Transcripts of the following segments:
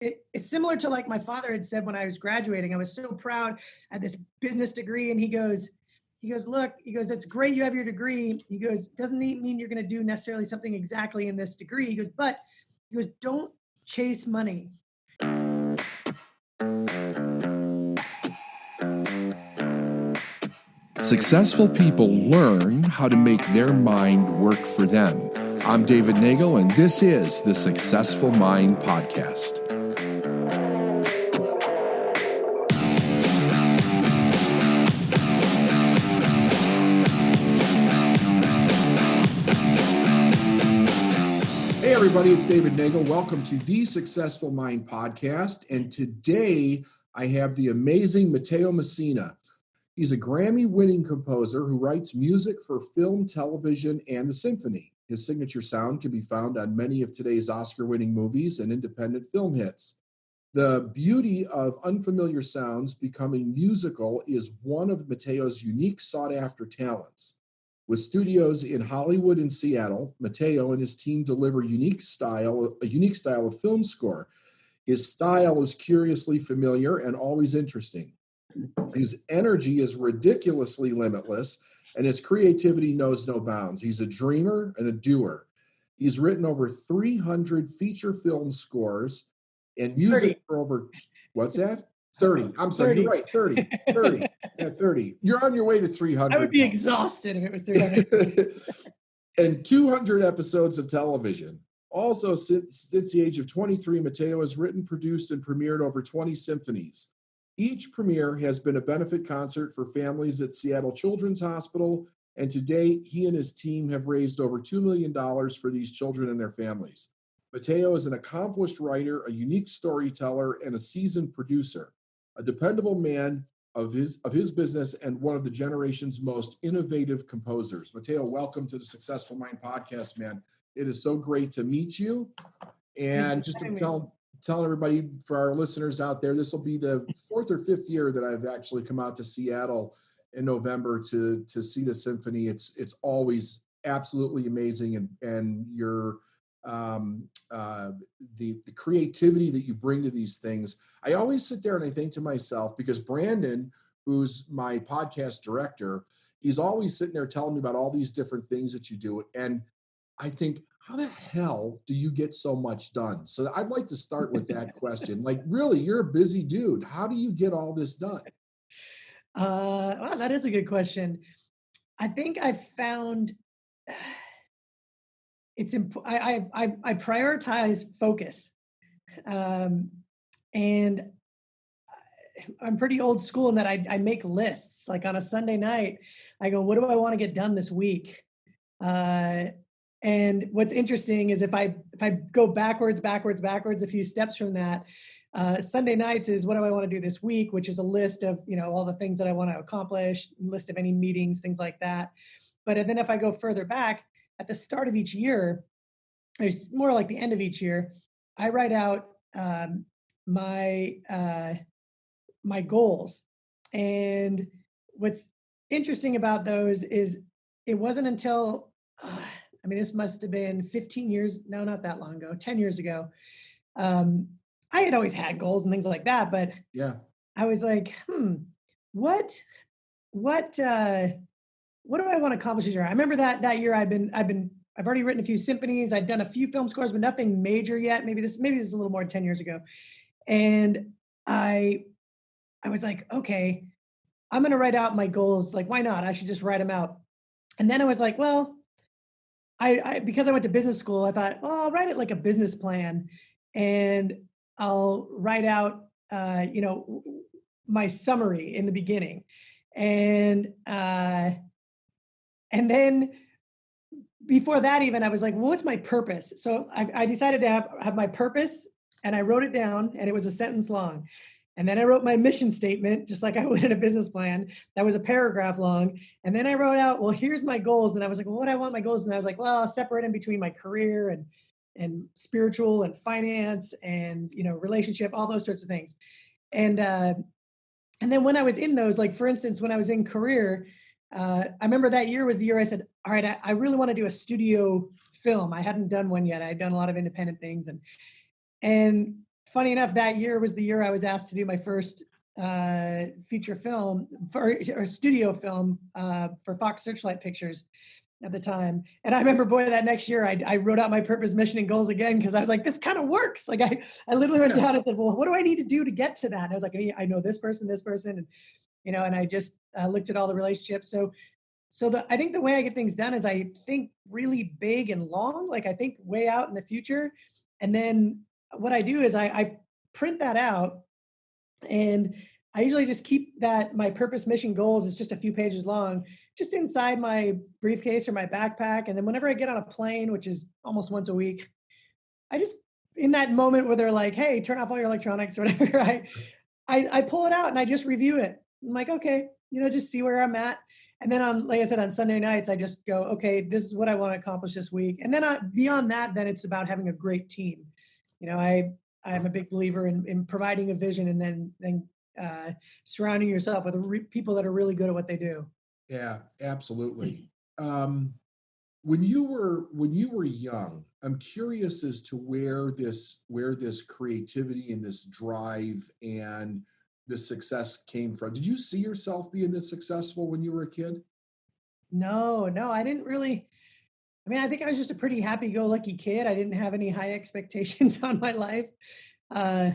it's similar to like my father had said when I was graduating. I was so proud. I had this business degree, and he goes, look, he goes, it's great you have your degree. He goes, doesn't mean you're going to do necessarily something exactly in this degree. He goes, don't chase money. Successful people learn how to make their mind work for them. I'm David Nagel, and this is the Successful Mind Podcast. Hey everybody, it's David Nagel. Welcome to the Successful Mind Podcast. And today I have the amazing Mateo Messina. He's a Grammy-winning composer who writes music for film, television, and the symphony. His signature sound can be found on many of today's Oscar-winning movies and independent film hits. The beauty of unfamiliar sounds becoming musical is one of Mateo's unique sought-after talents. With studios in Hollywood and Seattle, Matteo and his team deliver a unique style of film score. His style is curiously familiar and always interesting. His energy is ridiculously limitless, and his creativity knows no bounds. He's a dreamer and a doer. He's written over 300 feature film scores and music 30. for over, what's that? 30. I'm sorry, 30. You're right, 30. Yeah, 30. You're on your way to 300. I would be exhausted if it was 300. And 200 episodes of television. Also, since the age of 23, Matteo has written, produced, and premiered over 20 symphonies. Each premiere has been a benefit concert for families at Seattle Children's Hospital, and to date, he and his team have raised over $2 million for these children and their families. Matteo is an accomplished writer, a unique storyteller, and a seasoned producer, a dependable man of his business, and one of the generation's most innovative composers. Matteo, welcome to the Successful Mind Podcast, man. It is so great to meet you. And just to tell everybody, for our listeners out there, this will be the 4th or 5th year that I've actually come out to Seattle in November to see the symphony. It's always absolutely amazing, and your the creativity that you bring to these things. I always sit there and I think to myself, because Brandon, who's my podcast director, he's always sitting there telling me about all these different things that you do, and I think, how the hell do you get so much done? So I'd like to start with that question. Like, really, you're a busy dude. How do you get all this done? Wow, that is a good question. I think I found it's I prioritize focus, and I'm pretty old school in that I make lists. Like on a Sunday night, I go, what do I want to get done this week? And what's interesting is if I go backwards a few steps from that, Sunday nights is what do I want to do this week, which is a list of, all the things that I want to accomplish, list of any meetings, things like that. But then if I go further back, at the start of each year, it's more like the end of each year, I write out my goals. And what's interesting about those is it wasn't until this must have been 15 years. No, not that long ago, 10 years ago. I had always had goals and things like that, but yeah, I was like, what do I want to accomplish this year? I remember that year I've already written a few symphonies. I'd done a few film scores, but nothing major yet. Maybe this is a little more than 10 years ago. And I was like, okay, I'm going to write out my goals. Like, why not? I should just write them out. And then I was like, well, because I went to business school, I thought, well, I'll write it like a business plan, and I'll write out, my summary in the beginning, and then before that, even I was like, well, what's my purpose? So I decided to have my purpose, and I wrote it down, and it was a sentence long. And then I wrote my mission statement, just like I would in a business plan. That was a paragraph long. And then I wrote out, well, here's my goals. And I was like, well, what do I want my goals? And I was like, well, I'll separate them between my career and spiritual and finance and, relationship, all those sorts of things. And then when I was in those, like, for instance, when I was in career, I remember that year was the year I said, all right, I really want to do a studio film. I hadn't done one yet. I had done a lot of independent things. And funny enough, that year was the year I was asked to do my first feature film or studio film for Fox Searchlight Pictures at the time. And I remember, boy, that next year I wrote out my purpose, mission, and goals again because I was like, this kind of works. Like I literally went Yeah. down and said, well, what do I need to do to get to that? And I was like, I know this person, and and I just looked at all the relationships. So I think the way I get things done is I think really big and long. Like I think way out in the future, and then what I do is I print that out, and I usually just keep that my purpose, mission, goals is just a few pages long, just inside my briefcase or my backpack. And then whenever I get on a plane, which is almost once a week, I just in that moment where they're like, "Hey, turn off all your electronics," or whatever, I pull it out and I just review it. I'm like, okay, just see where I'm at. And then like I said, on Sunday nights, I just go, okay, this is what I want to accomplish this week. And then beyond that, then it's about having a great team. I'm a big believer in providing a vision and then surrounding yourself with people that are really good at what they do. Yeah, absolutely. When you were young, I'm curious as to where this creativity and this drive and this success came from. Did you see yourself being this successful when you were a kid? No, I didn't really. I mean, I think I was just a pretty happy-go-lucky kid. I didn't have any high expectations on my life. Uh,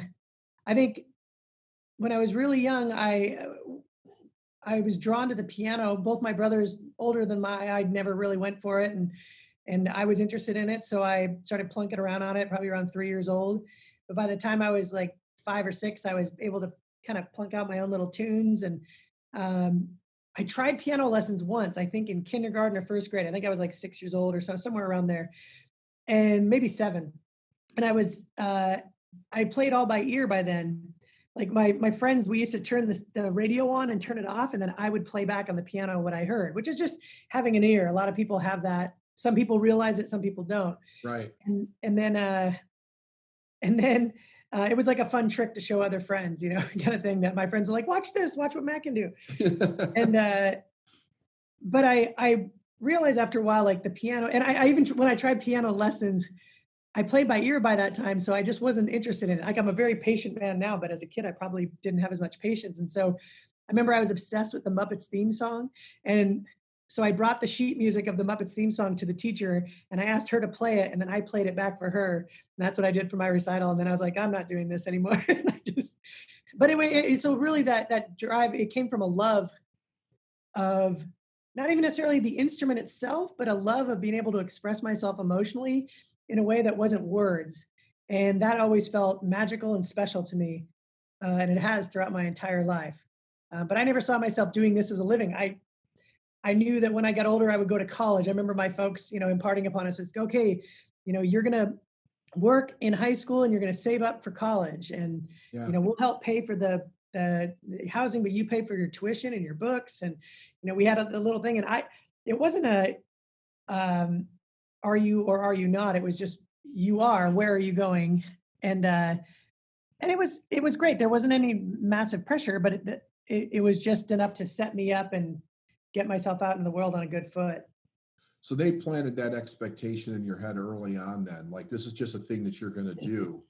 I think when I was really young, I was drawn to the piano. Both my brothers, older than I never really went for it, and I was interested in it, so I started plunking around on it, probably around 3 years old. But by the time I was like 5 or 6, I was able to kind of plunk out my own little tunes. And um, I tried piano lessons once, I think in kindergarten or first grade. I think I was like 6 years old or so, somewhere around there, and maybe 7. And I played all by ear by then. Like my friends, we used to turn the radio on and turn it off, and then I would play back on the piano what I heard, which is just having an ear. A lot of people have that. Some people realize it, some people don't. Right. And then it was like a fun trick to show other friends, kind of thing, that my friends are like, watch this, watch what Matt can do. And but I realized after a while, like the piano, and I even when I tried piano lessons, I played by ear by that time, so I just wasn't interested in it. Like I'm a very patient man now, but as a kid, I probably didn't have as much patience. And so I remember I was obsessed with the Muppets theme song, and so I brought the sheet music of the Muppets theme song to the teacher, and I asked her to play it, and then I played it back for her. And that's what I did for my recital. And then I was like, I'm not doing this anymore. And but anyway, so really that drive, it came from a love of not even necessarily the instrument itself, but a love of being able to express myself emotionally in a way that wasn't words. And that always felt magical and special to me. And it has throughout my entire life. But I never saw myself doing this as a living. I knew that when I got older, I would go to college. I remember my folks, imparting upon us, it's okay, you're going to work in high school and you're going to save up for college. And, Yeah. We'll help pay for the housing, but you pay for your tuition and your books. And, we had a little thing, and it wasn't are you or are you not? It was just, you are, where are you going? And it was great. There wasn't any massive pressure, but it was just enough to set me up and get myself out in the world on a good foot. So they planted that expectation in your head early on then, like this is just a thing that you're going to do.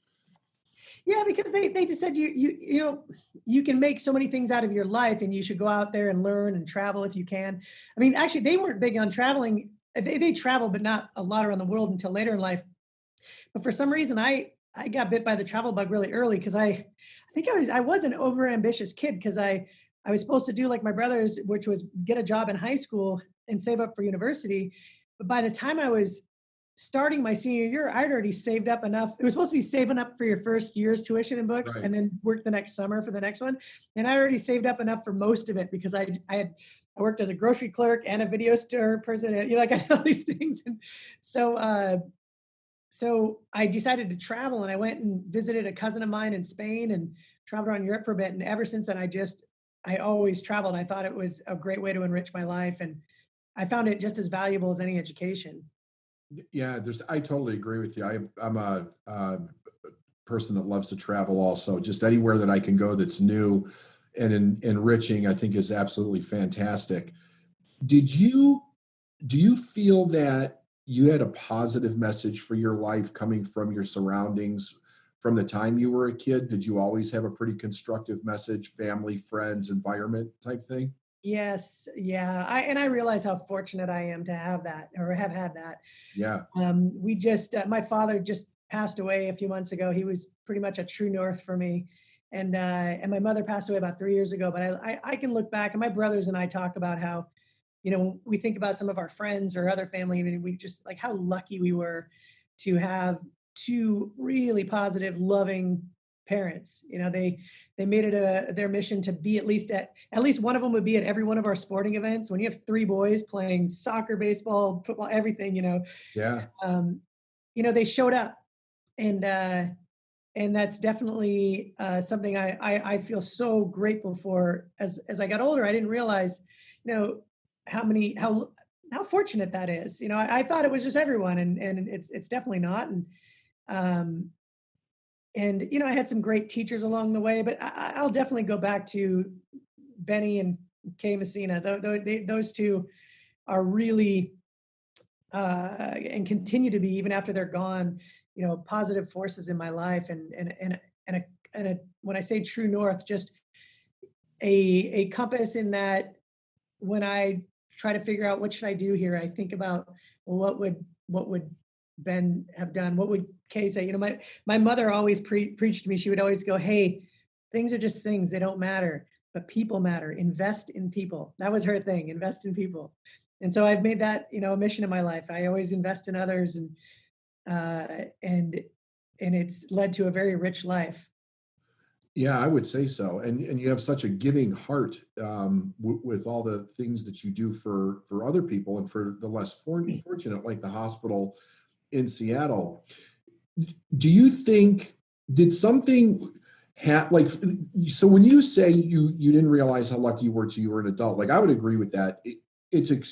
Yeah, because they just said you can make so many things out of your life, and you should go out there and learn and travel if you can. I mean, actually, they weren't big on traveling. They traveled, but not a lot around the world until later in life. But for some reason, I got bit by the travel bug really early because I think I was an over ambitious kid because I was supposed to do like my brothers, which was get a job in high school and save up for university. But by the time I was starting my senior year, I'd already saved up enough. It was supposed to be saving up for your first year's tuition and books, Right. and then work the next summer for the next one. And I already saved up enough for most of it because I worked as a grocery clerk and a video store person, and like I did all these things. And so I decided to travel, and I went and visited a cousin of mine in Spain and traveled around Europe for a bit. And ever since then, I always traveled. I thought it was a great way to enrich my life, and I found it just as valuable as any education. Yeah, I totally agree with you. I'm a person that loves to travel also. Just anywhere that I can go that's new and enriching, I think is absolutely fantastic. Do you feel that you had a positive message for your life coming from your surroundings, from the time you were a kid? Did you always have a pretty constructive message, family, friends, environment type thing? Yes, yeah. I realize how fortunate I am to have that or have had that. Yeah. We just my father just passed away a few months ago. He was pretty much a true north for me, and my mother passed away about 3 years ago. But I can look back, and my brothers and I talk about how, we think about some of our friends or other family, and we just like how lucky we were to have two really positive, loving parents. They made it their mission to be at least one of them would be at every one of our sporting events. When you have three boys playing soccer, baseball, football, everything, Yeah. um, they showed up, and that's definitely something I feel so grateful for. As I got older, I didn't realize, you know, how fortunate that is. I thought it was just everyone, and it's definitely not. Um, I had some great teachers along the way, but I'll definitely go back to Benny and Kay Messina. Those two are really and continue to be even after they're gone, positive forces in my life, and when I say true north, just a compass in that when I try to figure out what should I do here, I think about, well, what would Ben have done? What would Kay say? My mother always preached to me. She would always go, "Hey, things are just things; they don't matter, but people matter. Invest in people." That was her thing: invest in people. And so I've made that a mission in my life. I always invest in others, uh, and and it's led to a very rich life. Yeah, I would say so. And you have such a giving heart, with all the things that you do for other people and for the less fortunate, like the hospital in Seattle. Do you think, did something like, so when you say you didn't realize how lucky you were till you were an adult, like I would agree with that.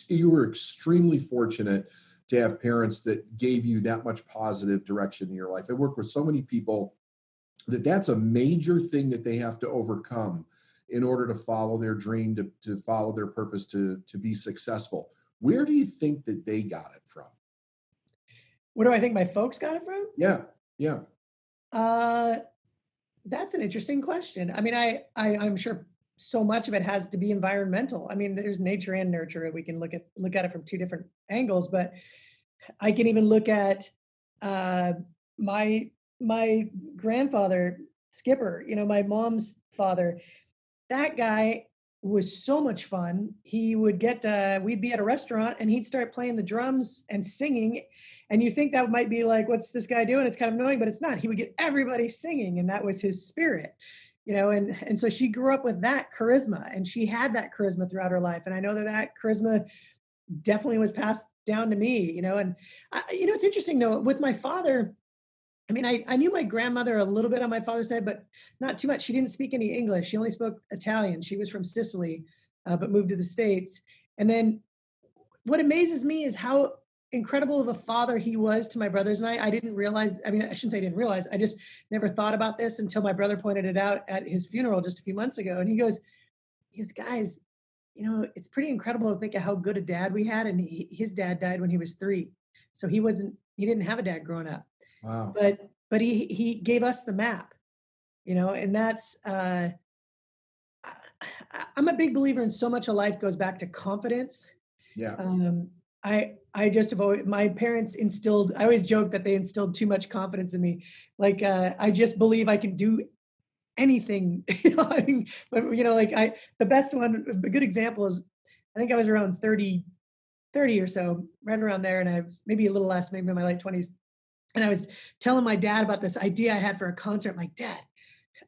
You were extremely fortunate to have parents that gave you that much positive direction in your life. I work with so many people that's a major thing that they have to overcome in order to follow their dream, to follow their purpose, to be successful. Where do you think that they got it from? Where do I think my folks got it from? Yeah. Yeah. Uh, that's an interesting question. I mean, I'm sure so much of it has to be environmental. I mean, there's nature and nurture. We can look at it from two different angles, but I can even look at uh, my my grandfather Skipper. My mom's father. That guy was so much fun. He would we'd be at a restaurant and he'd start playing the drums and singing. And you think that might be like, what's this guy doing? It's kind of annoying, but it's not. He would get everybody singing, and that was his spirit. And so she grew up with that charisma, and she had that charisma throughout her life. And I know that charisma definitely was passed down to me, and it's interesting though, with my father. I mean, I knew my grandmother a little bit on my father's side, but not too much. She didn't speak any English. She only spoke Italian. She was from Sicily, but moved to the States. And then what amazes me is how incredible of a father he was to my brothers and I. I didn't realize, I mean, I shouldn't say I didn't realize, I just never thought about this until my brother pointed it out at his funeral just a few months ago. And he goes, guys, it's pretty incredible to think of how good a dad we had. And his dad died when he was 3. So he didn't have a dad growing up, Wow. but he gave us the map, and that's I'm a big believer in so much of life goes back to confidence. Yeah. um I just have always, my parents instilled, I always joke that they instilled too much confidence in me. Like I just believe I can do anything. I mean, but like the best one, a good example is, I think I was around 30 or so, right around there, and I was maybe a little less, maybe in my late 20s. And I was telling my dad about this idea I had for a concert. I'm like, Dad,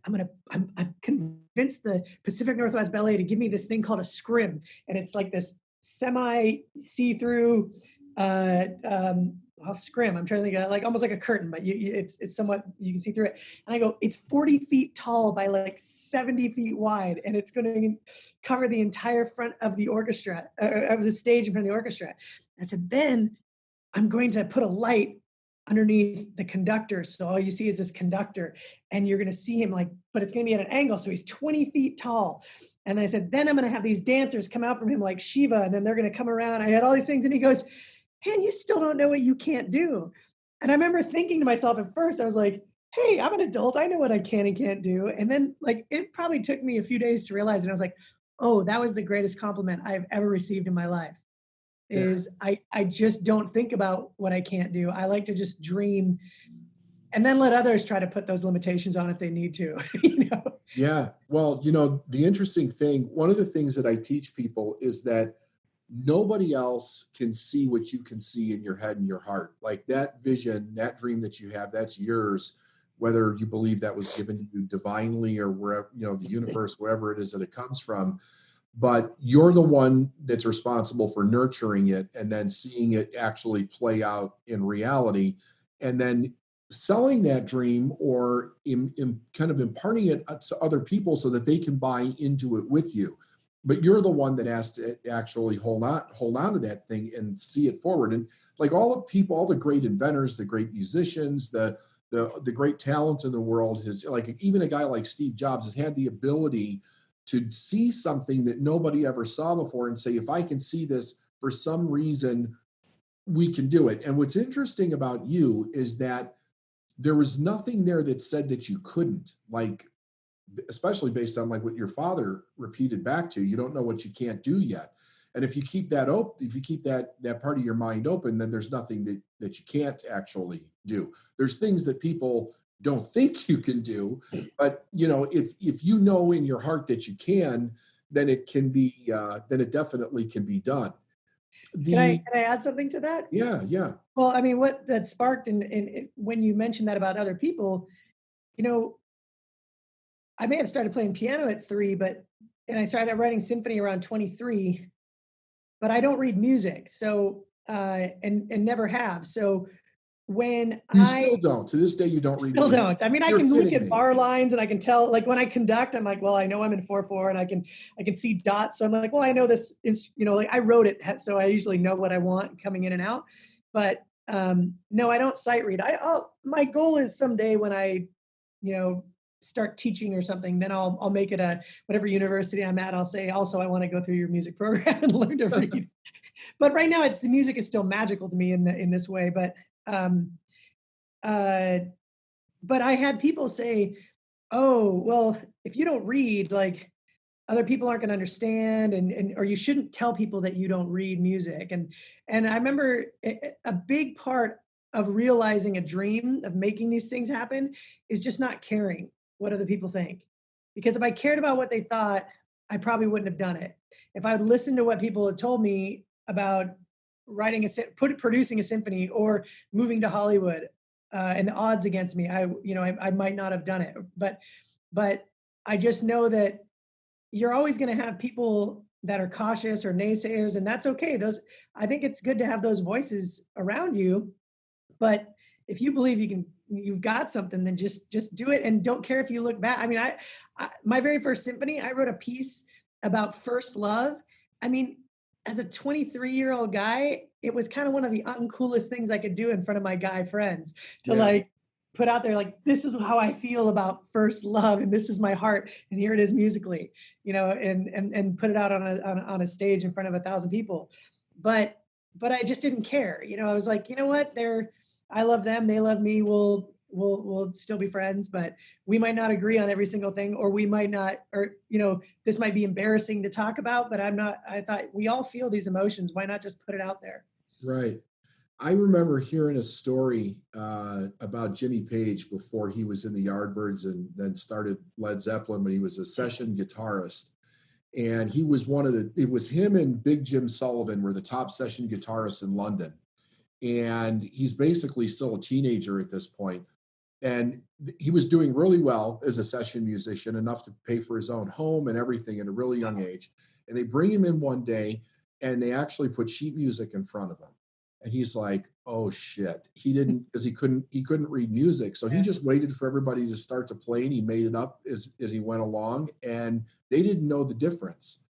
I've convinced the Pacific Northwest Ballet to give me this thing called a scrim. And it's like this semi see-through scrim. I'm trying to think of, like almost like a curtain, but it's somewhat, you can see through it. And I go, it's 40 feet tall by like 70 feet wide. And it's going to cover the entire front of the orchestra, of the stage in front of the orchestra. I said, then I'm going to put a light underneath the conductor. So all you see is this conductor, and you're going to see him but it's going to be at an angle. So he's 20 feet tall. And I said, then I'm going to have these dancers come out from him like Shiva, and then they're going to come around. I had all these things. And he goes, man, you still don't know what you can't do. And I remember thinking to myself at first, I was like, hey, I'm an adult. I know what I can and can't do. And then like it probably took me a few days to realize, and I was like, oh, that was the greatest compliment I've ever received in my life. Yeah. Is I just don't think about what I can't do. I like to just dream and then let others try to put those limitations on if they need to, you know. Yeah. Well, the interesting thing, one of the things that I teach people is that nobody else can see what you can see in your head and your heart. Like that vision, that dream that you have, that's yours, whether you believe that was given to you divinely or wherever, the universe, wherever it is that it comes from. But you're the one that's responsible for nurturing it and then seeing it actually play out in reality. And then selling that dream or in kind of imparting it to other people so that they can buy into it with you. But you're the one that has to actually hold on to that thing and see it forward. And like all the people, all the great inventors, the great musicians, the great talent in the world, has, like, even a guy like Steve Jobs has had the ability to see something that nobody ever saw before and say, if I can see this for some reason, we can do it. And what's interesting about you is that there was nothing there that said that you couldn't, like, especially based on like what your father repeated back to you. You don't know what you can't do yet. And if you keep that open, if you keep that part of your mind open, then there's nothing that you can't actually do. There's things that people don't think you can do, but if you know in your heart that you can, then it can be then it definitely can be done. The Can I add something to that? Yeah, yeah. Well, I mean, what that sparked in when you mentioned that about other people, you know, I may have started playing piano at 3, but and I started writing symphony around 23, but I don't read music. So, and never have. So when You I still don't. To this day, you don't read still music. don't. I mean, I You're can look kidding at me. bar lines and I can tell, like when I conduct, I'm like, well, I know I'm in 4/4 and I can see dots. So I'm like, well, I know this, like I wrote it. So I usually know what I want coming in and out. But no, I don't sight read. My goal is someday when I, you know, start teaching or something, then I'll make it a whatever university I'm at. I'll say also I want to go through your music program and learn to read. But right now, it's the music is still magical to me in this way. Um, uh, but I had people say, "Oh, well, if you don't read, like other people aren't going to understand, and or you shouldn't tell people that you don't read music." And I remember a big part of realizing a dream of making these things happen is just not caring what other people think. Because if I cared about what they thought, I probably wouldn't have done it. If I would listen to what people had told me about producing a symphony or moving to Hollywood, and the odds against me, I might not have done it. But I just know that you're always going to have people that are cautious or naysayers, and that's okay. I think it's good to have those voices around you, but if you believe you've got something, then just do it and don't care if you look back. I mean, my very first symphony, I wrote a piece about first love. I mean, as a 23-year-old guy, it was kind of one of the uncoolest things I could do in front of my guy friends to Yeah. like put out there like this is how I feel about first love and this is my heart and here it is musically, and put it out on a stage in front of 1,000 people. But I just didn't care. I was like, you know what? I love them, they love me. We'll still be friends, but we might not agree on every single thing, or we might not, or this might be embarrassing to talk about, but I'm not. I thought we all feel these emotions. Why not just put it out there? Right. I remember hearing a story about Jimmy Page before he was in the Yardbirds and then started Led Zeppelin, when he was a session guitarist. And he was it was him and Big Jim Sullivan were the top session guitarists in London. And he's basically still a teenager at this point. And he was doing really well as a session musician, enough to pay for his own home and everything at a really young age. And they bring him in one day and they actually put sheet music in front of him. And he's like, oh shit. He didn't, because he couldn't read music. So he Yeah. just waited for everybody to start to play and he made it up as he went along. And they didn't know the difference.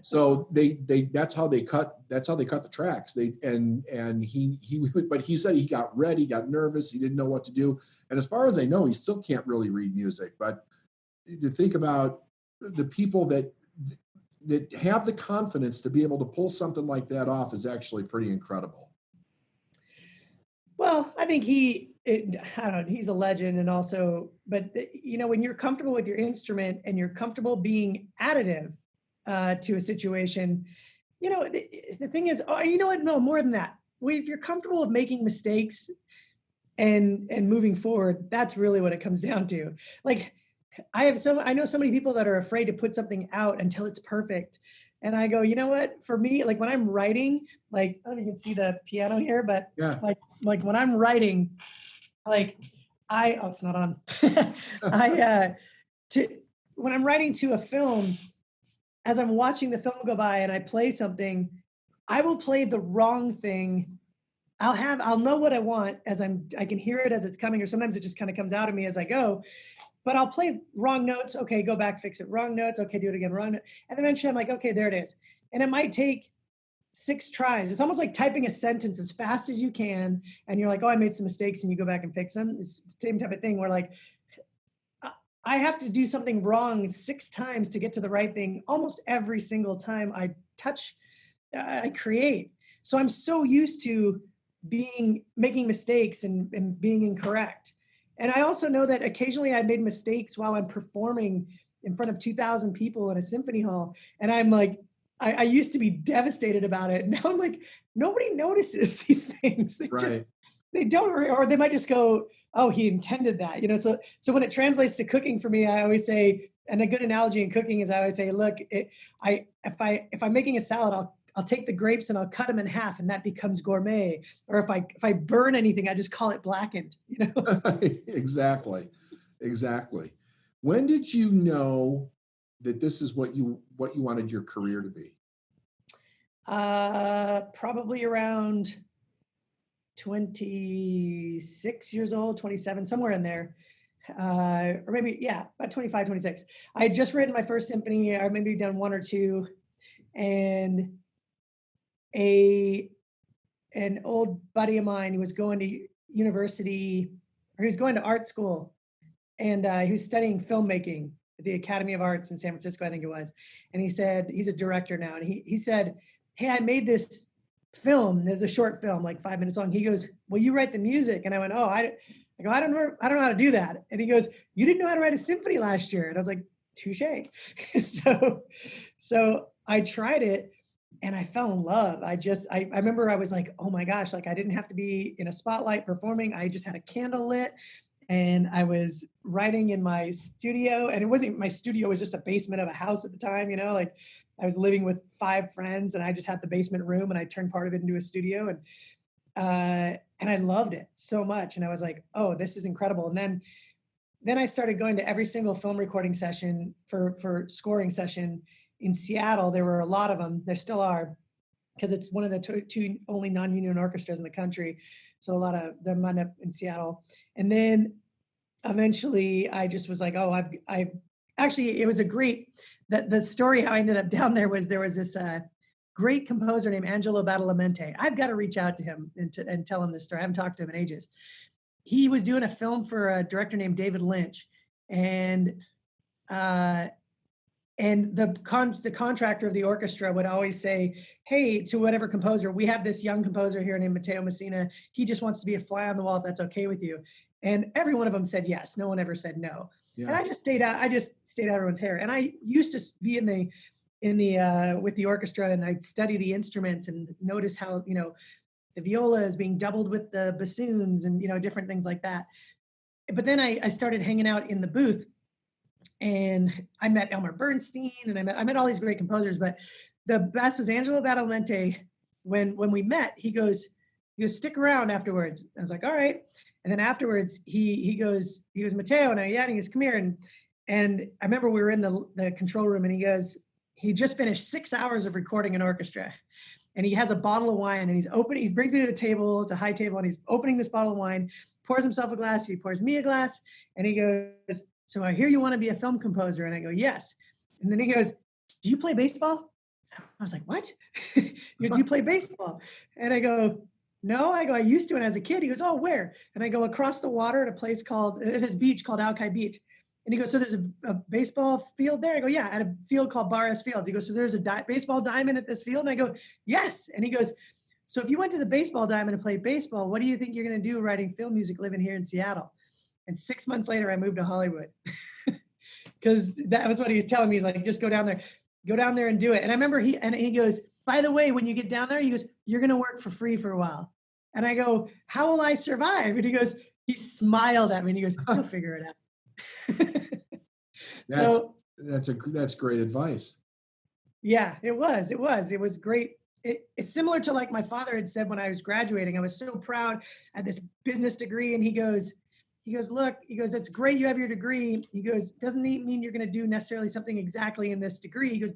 So that's how they cut the tracks. But he said he got red, he got nervous, he didn't know what to do. And as far as I know, he still can't really read music. But to think about the people that have the confidence to be able to pull something like that off is actually pretty incredible. Well, I think I don't know, he's a legend. And also, but when you're comfortable with your instrument and you're comfortable being additive to a situation, the thing is, oh, you know what? No, more than that. If you're comfortable with making mistakes and moving forward, that's really what it comes down to. Like, I know so many people that are afraid to put something out until it's perfect. And I go, you know what? For me, like when I'm writing, like, I don't know if you can see the piano here, but Yeah. like when I'm writing, like oh, it's not on. I to when I'm writing to a film, as I'm watching the film go by and I play something, I will play the wrong thing. I'll know what I want as I can hear it as it's coming, or sometimes it just kind of comes out of me as I go. But I'll play wrong notes. Okay, go back, fix it. Wrong notes. Okay, do it again. Wrong. And then eventually I'm like, okay, there it is. And it might take 6 tries. It's almost like typing a sentence as fast as you can. And you're like, oh, I made some mistakes, and you go back and fix them. It's the same type of thing where like I have to do something wrong 6 times to get to the right thing almost every single time I create. So I'm so used to making mistakes and being incorrect. And I also know that occasionally I made mistakes while I'm performing in front of 2,000 people in a symphony hall. And I'm like, I used to be devastated about it. Now I'm like, nobody notices these things. Right. They don't, or they might just go, oh, he intended that. So when it translates to cooking for me, I always say, and a good analogy in cooking is I always say, look, if I'm making a salad, I'll take the grapes and I'll cut them in half, and that becomes gourmet. Or if I burn anything, I just call it blackened. Exactly. Exactly. When did you know that this is what you wanted your career to be? Probably around 26 years old, 27, somewhere in there. Or maybe, yeah, about 25, 26. I had just written my first symphony, or maybe done one or two, and an old buddy of mine who was going to university, or he was going to art school, and he was studying filmmaking at the Academy of Arts in San Francisco, I think it was. And he said, he's a director now, and he said, hey, I made this film. There's a short film, like 5 minutes long. He goes, will you write the music? And I went, oh, I go, I don't know how to do that. And he goes, you didn't know how to write a symphony last year. And I was like, touche. so I tried it and I fell in love. I remember I was like, oh my gosh, like I didn't have to be in a spotlight performing. I just had a candle lit and I was writing in my studio, and it wasn't, my studio was just a basement of a house at the time, like I was living with 5 friends and I just had the basement room and I turned part of it into a studio, and I loved it so much. And I was like, oh, this is incredible. And then I started going to every single film recording session for scoring session in Seattle. There were a lot of them. There still are, because it's one of the two only non-union orchestras in the country. So a lot of them end up in Seattle. And then eventually I just was like, oh, I've actually, it was that the story how I ended up down there was this great composer named Angelo Badalamenti. I've got to reach out to him and tell him this story. I haven't talked to him in ages. He was doing a film for a director named David Lynch, and the contractor of the orchestra would always say, hey, to whatever composer, we have this young composer here named Mateo Messina. He just wants to be a fly on the wall, if that's okay with you. And every one of them said yes. No one ever said no. Yeah. And I just stayed out everyone's hair. And I used to be in the with the orchestra, and I'd study the instruments and notice how, the viola is being doubled with the bassoons and, different things like that. But then I started hanging out in the booth, and I met Elmer Bernstein, and I met all these great composers, but the best was Angelo Badalamenti. When we met, he goes, stick around afterwards. I was like, all right. And then afterwards, he goes, Matteo, and he goes, come here. And I remember we were in the control room, and he goes, he just finished 6 hours of recording an orchestra, and he has a bottle of wine, and he's bringing me to the table. It's a high table, and he's opening this bottle of wine, pours himself a glass, he pours me a glass, and he goes, so I hear you want to be a film composer. And I go, yes. And then he goes, do you play baseball? I was like, what? Do you play baseball? And I go, no. I used to when I was a kid. He goes, oh, where? And I go, across the water at a place at this beach called Alki Beach. And he goes, so there's a baseball field there? I go, yeah, at a field called Barras Fields. He goes, so there's a baseball diamond at this field? And I go, yes. And he goes, So if you went to the baseball diamond and played baseball, what do you think you're going to do writing film music living here in Seattle? And 6 months later, I moved to Hollywood because that was what he was telling me. He's like, just go down there and do it. And I remember he goes, by the way, when you get down there, he goes, you're going to work for free for a while. And I go, how will I survive? And he smiled at me and he goes, you'll figure it out. That's So that's great advice. yeah, it was great. It's similar to like my father had said when I was graduating. I was so proud. I had this business degree, and he goes, look, it's great you have your degree. He goes, doesn't mean you're going to do necessarily something exactly in this degree. He goes,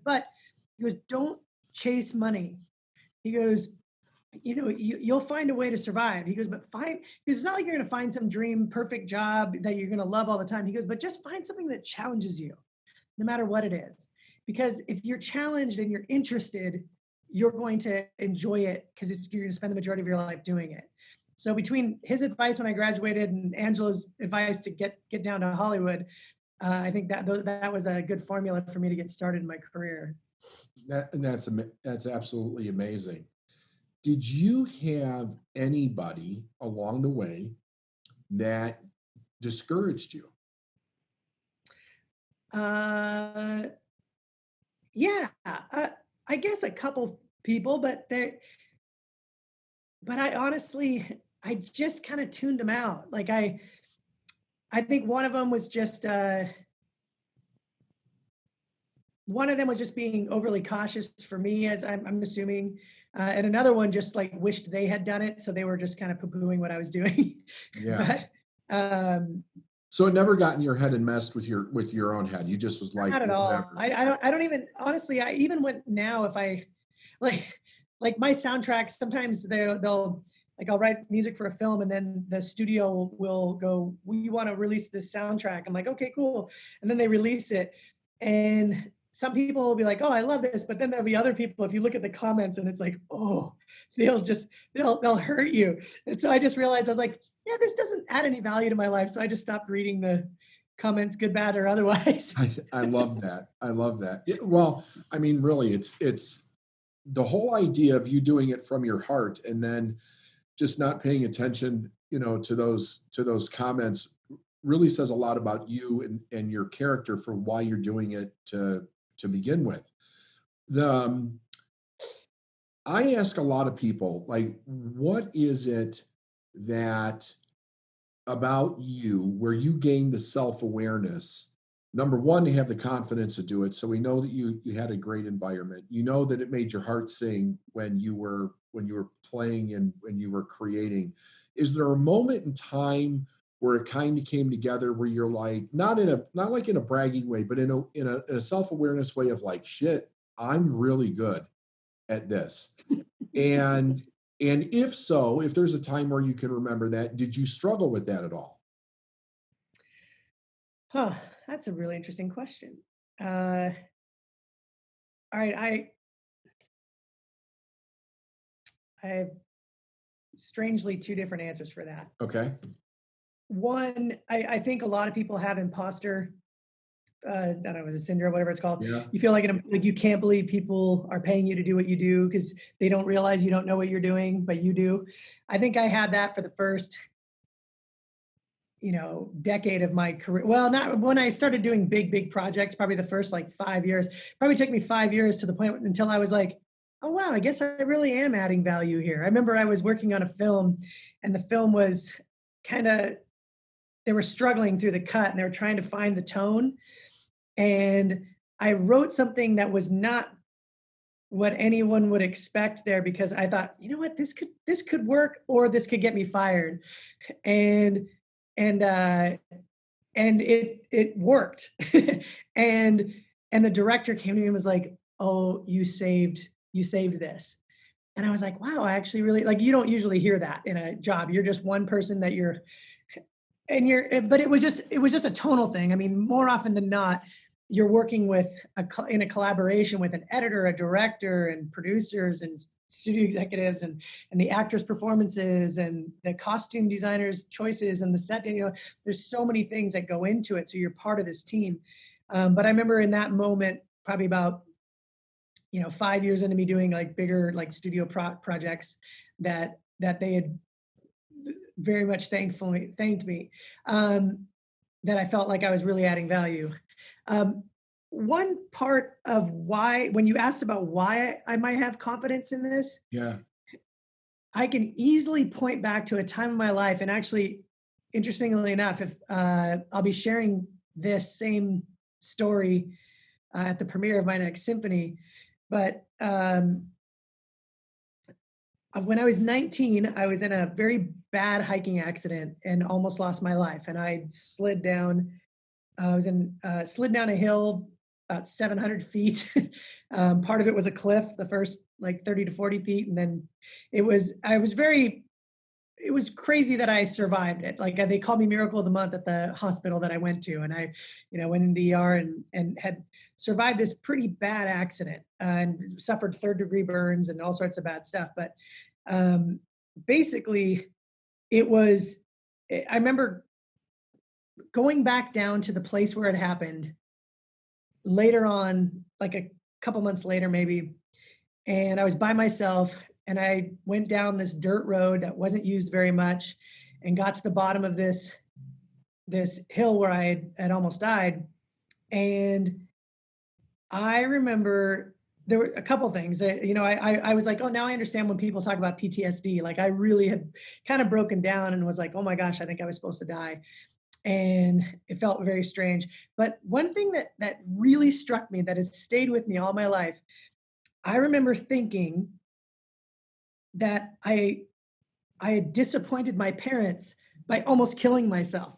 don't chase money. He goes, you'll find a way to survive. He goes, because it's not like you're going to find some dream perfect job that you're going to love all the time. He goes, but just find something that challenges you, no matter what it is. Because if you're challenged and you're interested, you're going to enjoy it because you're going to spend the majority of your life doing it. So between his advice when I graduated and Angela's advice to get down to Hollywood, I think that was a good formula for me to get started in my career. That's absolutely amazing. Did you have anybody along the way that discouraged you? Yeah, I guess a couple people, but I honestly, I just kind of tuned them out. Like I think one of them was just being overly cautious for me, as I'm assuming, and another one just like wished they had done it, so they were just kind of poo-pooing what I was doing. Yeah. But So it never got in your head and messed with your own head. You just was like, not at all. whatever. I don't even, honestly, I even went now, if I like my soundtracks, sometimes they'll like I'll write music for a film and then the studio will go, we want to release this soundtrack. I'm like, okay, cool. And then they release it. And some people will be like, oh, I love this. But then there'll be other people, if you look at the comments and it's like, oh, they'll hurt you. And so I just realized, I was like, yeah, this doesn't add any value to my life. So I just stopped reading the comments, good, bad, or otherwise. I love that. I love that. Well, I mean, really, it's the whole idea of you doing it from your heart and then just not paying attention, to those comments really says a lot about you and your character for why you're doing it to begin with. I ask a lot of people, like, what is it that about you where you gain the self-awareness, number one, to have the confidence to do it? So we know that you had a great environment, that it made your heart sing when you were playing and when you were creating. Is there a moment in time where it kind of came together where you're like, not like in a bragging way, but in a self-awareness way of like, shit, I'm really good at this? And if so, if there's a time where you can remember that, did you struggle with that at all? Huh, that's a really interesting question. All right, I have strangely two different answers for that. Okay. One, I think a lot of people have imposter, I don't know, a syndrome, whatever it's called. Yeah. You feel like you can't believe people are paying you to do what you do because they don't realize you don't know what you're doing, but you do. I think I had that for the first, decade of my career. Well, not when I started doing big projects, probably the first like 5 years. Probably took me 5 years to the point until I was like, oh wow, I guess I really am adding value here. I remember I was working on a film, and the film was they were struggling through the cut, and they were trying to find the tone. And I wrote something that was not what anyone would expect there, because I thought, you know what, this could work, or this could get me fired. And and it worked. and the director came to me and was like, oh, you saved this. And I was like, wow, I actually really, like, you don't usually hear that in a job. You're just one person but it was just a tonal thing. I mean, more often than not, you're working in a collaboration with an editor, a director, and producers and studio executives, and the actors' performances and the costume designers' choices and the set. There's so many things that go into it. So you're part of this team. But I remember in that moment, probably about 5 years into me doing like bigger like studio projects that they had very much thanked me, that I felt like I was really adding value. Um, One part of why, when you asked about why I might have confidence in this, Yeah. I can easily point back to a time in my life. And actually, interestingly enough, if I'll be sharing this same story at the premiere of my next symphony, but when I was 19, I was in a very bad hiking accident and almost lost my life. And I slid down. I was in slid down a hill about 700 feet. Part of it was a cliff, the first like 30 to 40 feet, and then I was very. It was crazy that I survived it. Like they called me Miracle of the Month at the hospital that I went to, and I, went in the ER and had survived this pretty bad accident and suffered third-degree burns and all sorts of bad stuff. But um, basically, it was. I remember going back down to the place where it happened later on, like a couple months later, maybe, and I was by myself and I went down this dirt road that wasn't used very much and got to the bottom of this hill where I had almost died. And I remember there were a couple things. I was like, oh, now I understand when people talk about PTSD. Like I really had kind of broken down and was like, oh my gosh, I think I was supposed to die. And it felt very strange. But one thing that really struck me that has stayed with me all my life, I remember thinking that I had disappointed my parents by almost killing myself.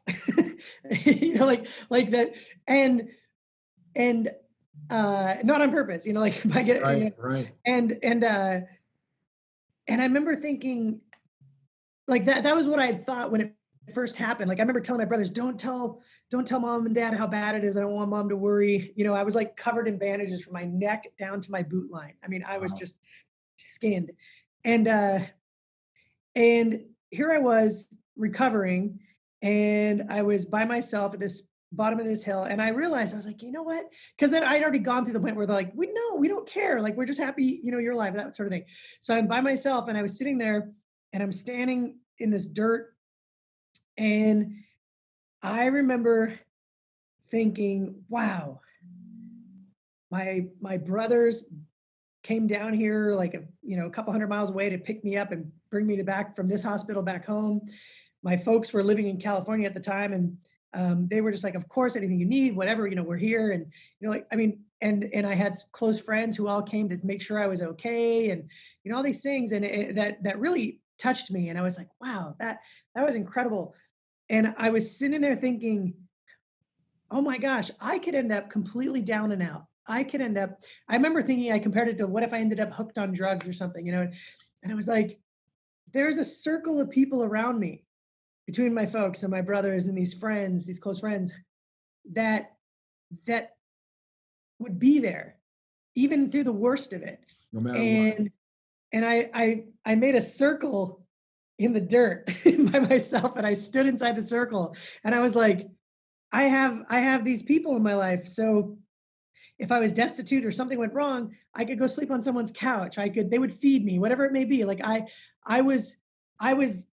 Like that, and not on purpose, like by getting, Right. Right. and I remember thinking like that was what I had thought when it first happened. Like I remember telling my brothers, don't tell mom and dad how bad it is. I don't want mom to worry. I was like covered in bandages from my neck down to my boot line. I mean, I was Wow. just skinned. And and here I was recovering, and I was by myself at this bottom of this hill, and I realized I was like, you know what? Because then I'd already gone through the point where they're like, we don't care, like we're just happy, you're alive, that sort of thing. So I'm by myself, and I was sitting there, and I'm standing in this dirt, and I remember thinking, wow, my brothers came down here like a couple hundred miles away to pick me up and bring me to back from this hospital back home. My folks were living in California at the time, and they were just like, of course, anything you need, whatever, we're here. And like, I mean, and I had close friends who all came to make sure I was okay, and all these things, and that really touched me. And I was like, wow, that was incredible. And I was sitting there thinking, oh my gosh, I could end up completely down and out. I remember thinking, I compared it to what if I ended up hooked on drugs or something, and I was like, there's a circle of people around me between my folks and my brothers and these friends, these close friends, that that would be there even through the worst of it. No matter what. And I made a circle in the dirt by myself, and I stood inside the circle, and I was like, I have these people in my life. So if I was destitute or something went wrong, I could go sleep on someone's couch. They would feed me, whatever it may be. Like I was, I was,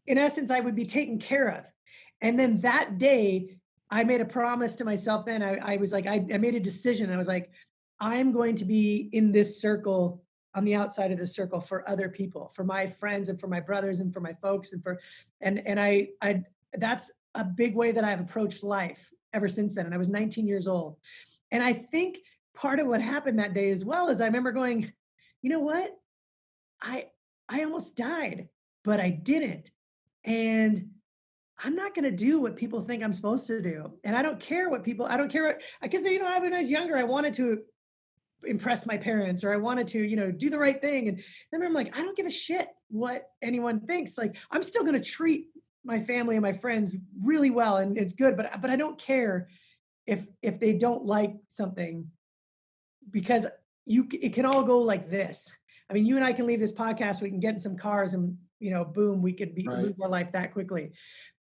in essence, I would be taken care of. And then that day, I made a promise to myself. Then I was like, I made a decision. I was like, I'm going to be in this circle, on the outside of the circle, for other people, for my friends and for my brothers and for my folks and I that's a big way that I've approached life ever since then. And I was 19 years old. And I think part of what happened that day as well is I remember going, you know what? I I almost died, but I didn't. And I'm not going to do what people think I'm supposed to do. And I don't care what, I can say, when I was younger, I wanted to impress my parents, or I wanted to, do the right thing. And then I'm like, I don't give a shit what anyone thinks. Like, I'm still going to treat my family and my friends really well. And it's good, but I don't care if they don't like something, because it can all go like this. I mean, you and I can leave this podcast, we can get in some cars, and boom, we could Right. lose our life that quickly.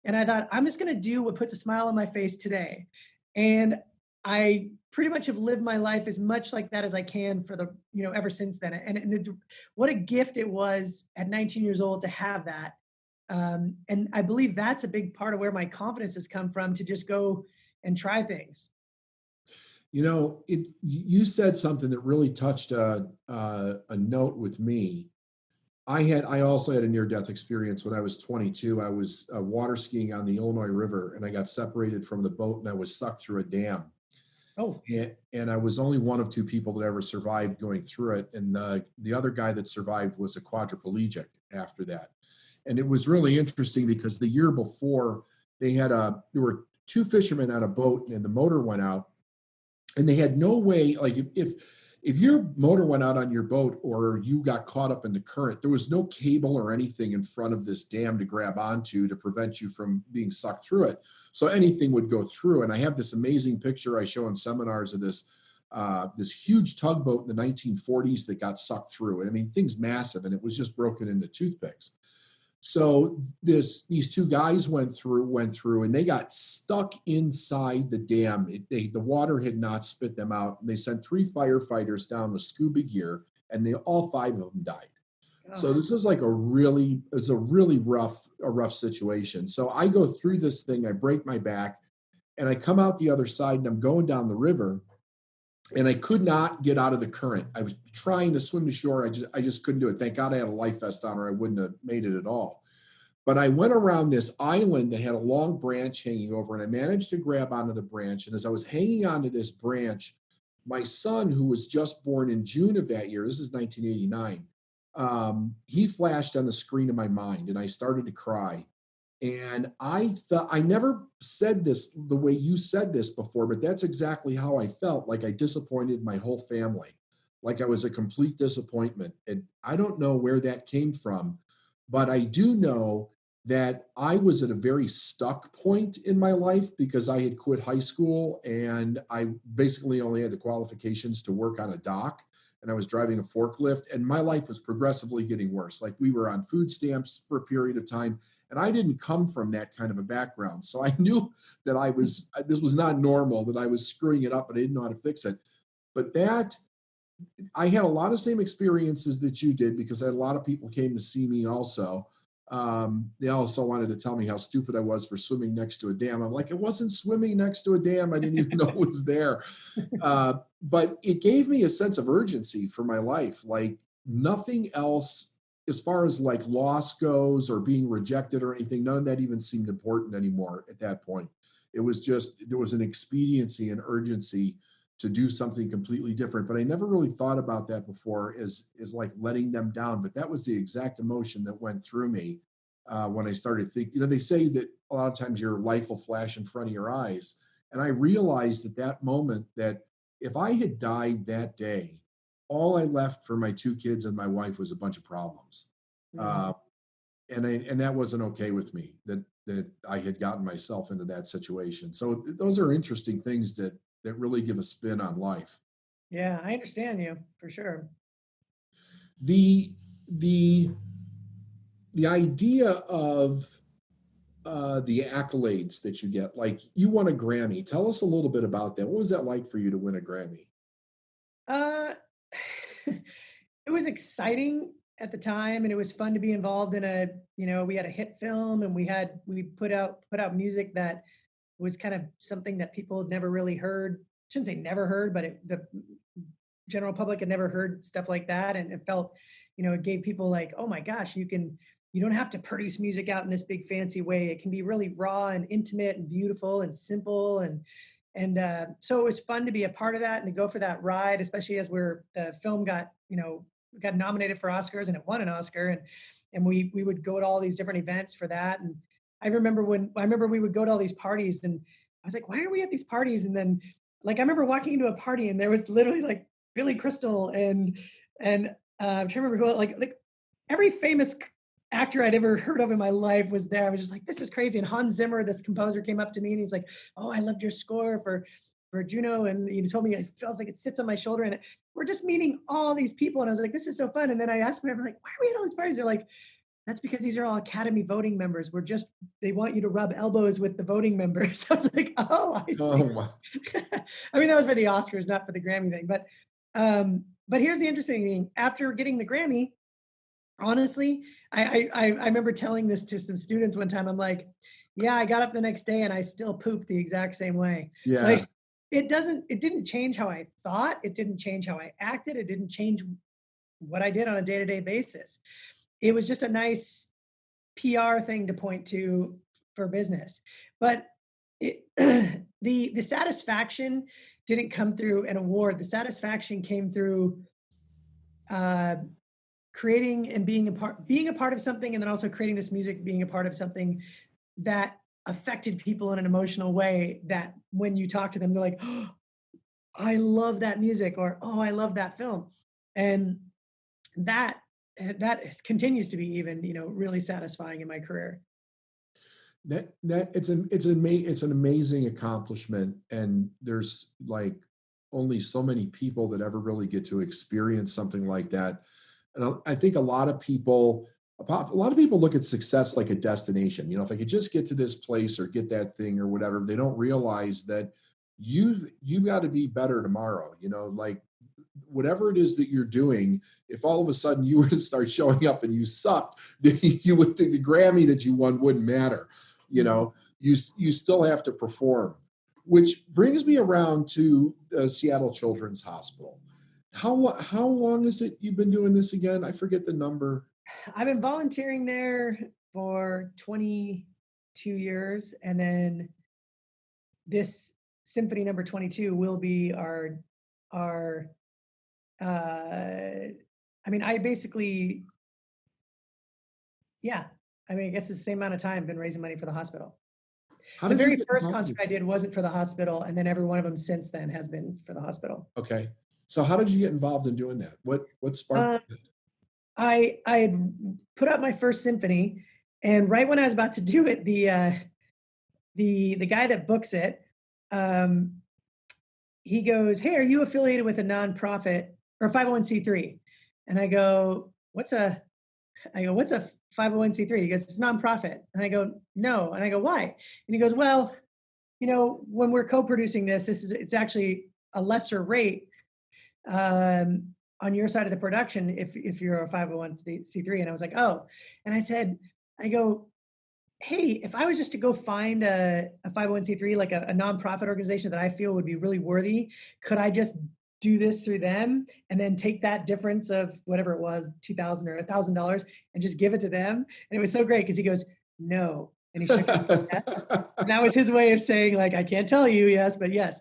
And I thought, I'm just going to do what puts a smile on my face today. And I pretty much have lived my life as much like that as I can for the, ever since then. What a gift it was at 19 years old to have that. And I believe that's a big part of where my confidence has come from, to just go and try things. You said something that really touched a note with me. I also had a near death experience when I was 22. I was water skiing on the Illinois River, and I got separated from the boat, and I was sucked through a dam. Oh, And I was only one of two people that ever survived going through it. And the other guy that survived was a quadriplegic after that. And it was really interesting because the year before, there were two fishermen on a boat, and the motor went out, and they had no way, like if your motor went out on your boat or you got caught up in the current, there was no cable or anything in front of this dam to grab onto to prevent you from being sucked through it. So anything would go through. And I have this amazing picture I show in seminars of this huge tugboat in the 1940s that got sucked through. And I mean, thing's massive, and it was just broken into toothpicks. So these two guys went through, and they got stuck inside the dam. The water had not spit them out, and they sent 3 firefighters down with scuba gear, and all 5 of them died. So this was like a really rough situation. So I go through this thing, I break my back, and I come out the other side, and I'm going down the river, and I could not get out of the current. I was trying to swim to shore. I just couldn't do it. Thank God I had a life vest on, or I wouldn't have made it at all. But I went around this island that had a long branch hanging over, and I managed to grab onto the branch. And as I was hanging onto this branch, my son, who was just born in June of that year, this is 1989, he flashed on the screen of my mind, and I started to cry. And I never said this the way you said this before, but that's exactly how I felt. Like I disappointed my whole family, like I was a complete disappointment. And I don't know where that came from, but I do know that I was at a very stuck point in my life because I had quit high school, and I basically only had the qualifications to work on a dock, and I was driving a forklift, and my life was progressively getting worse. Like we were on food stamps for a period of time. And I didn't come from that kind of a background. So I knew that this was not normal, that I was screwing it up, but I didn't know how to fix it. But I had a lot of same experiences that you did, because I had a lot of people came to see me also. They also wanted to tell me how stupid I was for swimming next to a dam. I'm like, it wasn't swimming next to a dam. I didn't even know it was there. But it gave me a sense of urgency for my life. Like nothing else, as far as like loss goes or being rejected or anything, none of that even seemed important anymore at that point. It was just, there was an expediency and urgency to do something completely different. But I never really thought about that before as like letting them down. But that was the exact emotion that went through me when I started thinking, they say that a lot of times your life will flash in front of your eyes. And I realized at that moment that if I had died that day, all I left for my 2 kids and my wife was a bunch of problems. yeah. And that wasn't okay with me, that I had gotten myself into that situation. So those are interesting things that really give a spin on life. Yeah, I understand you for sure. The the the idea of the accolades that you get, like you won a Grammy. Tell us a little bit about that. What was that like for you to win a Grammy? Uh, it was exciting at the time, and it was fun to be involved in we had a hit film, and we put out music that was kind of something that people had never really heard. Shouldn't say never heard, but the general public had never heard stuff like that. And it felt, it gave people like, oh my gosh, you don't have to produce music out in this big fancy way. It can be really raw and intimate and beautiful and simple. And so it was fun to be a part of that and to go for that ride, especially as the film got nominated for Oscars, and it won an Oscar. And we would go to all these different events for that. And I remember we would go to all these parties, and I was like, why are we at these parties? And then like I remember walking into a party, and there was literally like Billy Crystal and I'm trying to remember who, like every famous actor I'd ever heard of in my life was there. I was just like, this is crazy. And Hans Zimmer, this composer, came up to me, and he's like, oh, I loved your score for Juno. And he told me it feels like it sits on my shoulder. And we're just meeting all these people. And I was like, this is so fun. And then I asked them, I'm like, why are we at all these parties? They're like, that's because these are all Academy voting members. They want you to rub elbows with the voting members. I was like, oh, I Oh, see. wow. I mean, that was for the Oscars, not for the Grammy thing. But here's the interesting thing. After getting the Grammy, honestly, I remember telling this to some students one time. I'm like, yeah, I got up the next day and I still pooped the exact same way. Yeah. Like it didn't change how I thought. It didn't change how I acted. It didn't change what I did on a day-to-day basis. It was just a nice PR thing to point to for business. But the satisfaction didn't come through an award. The satisfaction came through uh, creating and being a part of something, and then also creating this music, being a part of something that affected people in an emotional way. That when you talk to them, they're like, "Oh, I love that music," or "Oh, I love that film," and that that continues to be even really satisfying in my career. That it's an amazing accomplishment, and there's like only so many people that ever really get to experience something like that. And I think a lot of people look at success like a destination. If I could just get to this place or get that thing or whatever, they don't realize that you've got to be better tomorrow. Like whatever it is that you're doing, if all of a sudden you were to start showing up and you sucked, you would think the Grammy that you won wouldn't matter. Mhm. You still have to perform, which brings me around to Seattle Children's Hospital. How long is it you've been doing this again? I forget the number. I've been volunteering there for 22 years, and then this symphony number 22 will be our I mean, I basically, yeah, I mean, I guess it's the same amount of time been raising money for the hospital. How The did you very get first involved? concert I did wasn't for the hospital, and then every one of them since then has been for the hospital. Okay, so how did you get involved in doing that? What sparked Uh, it? I had put up my first symphony, and right when I was about to do it, the guy that books it, um, he goes, "Hey, are you affiliated with a nonprofit or 501(c)(3)?" And I go, "What's a 501(c)(3)?" He goes, "It's a nonprofit." And I go, "No." And I go, "Why?" And he goes, "Well, when we're co-producing it's actually a lesser rate on your side of the production if you're a 501(c)(3). And I was like, "Oh." And I go, "Hey, if I was just to go find a 501(c)(3), like a nonprofit organization that I feel would be really worthy, could I just do this through them and then take that difference of whatever it was, 2,000 or $1,000, and just give it to them?" And it was so great because he goes, "No." And he shook his head, yes. And that was his way of saying, like, I can't tell you yes, but yes.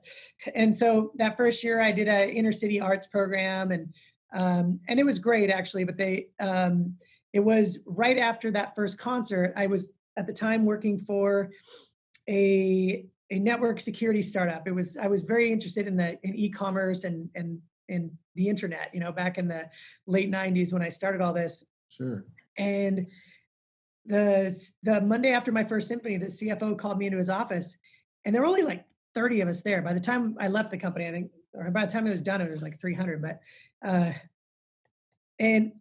And so that first year I did a inner city arts program, and it was great actually, but it was right after that first concert. I was at the time working for a network security startup. I was very interested in e-commerce and the internet, back in the late 90s when I started all this. Sure. And the Monday after my first symphony, the CFO called me into his office, and there were only like 30 of us there. By the time I left the company, I think, or by the time it was done, it was like 300. But uh, and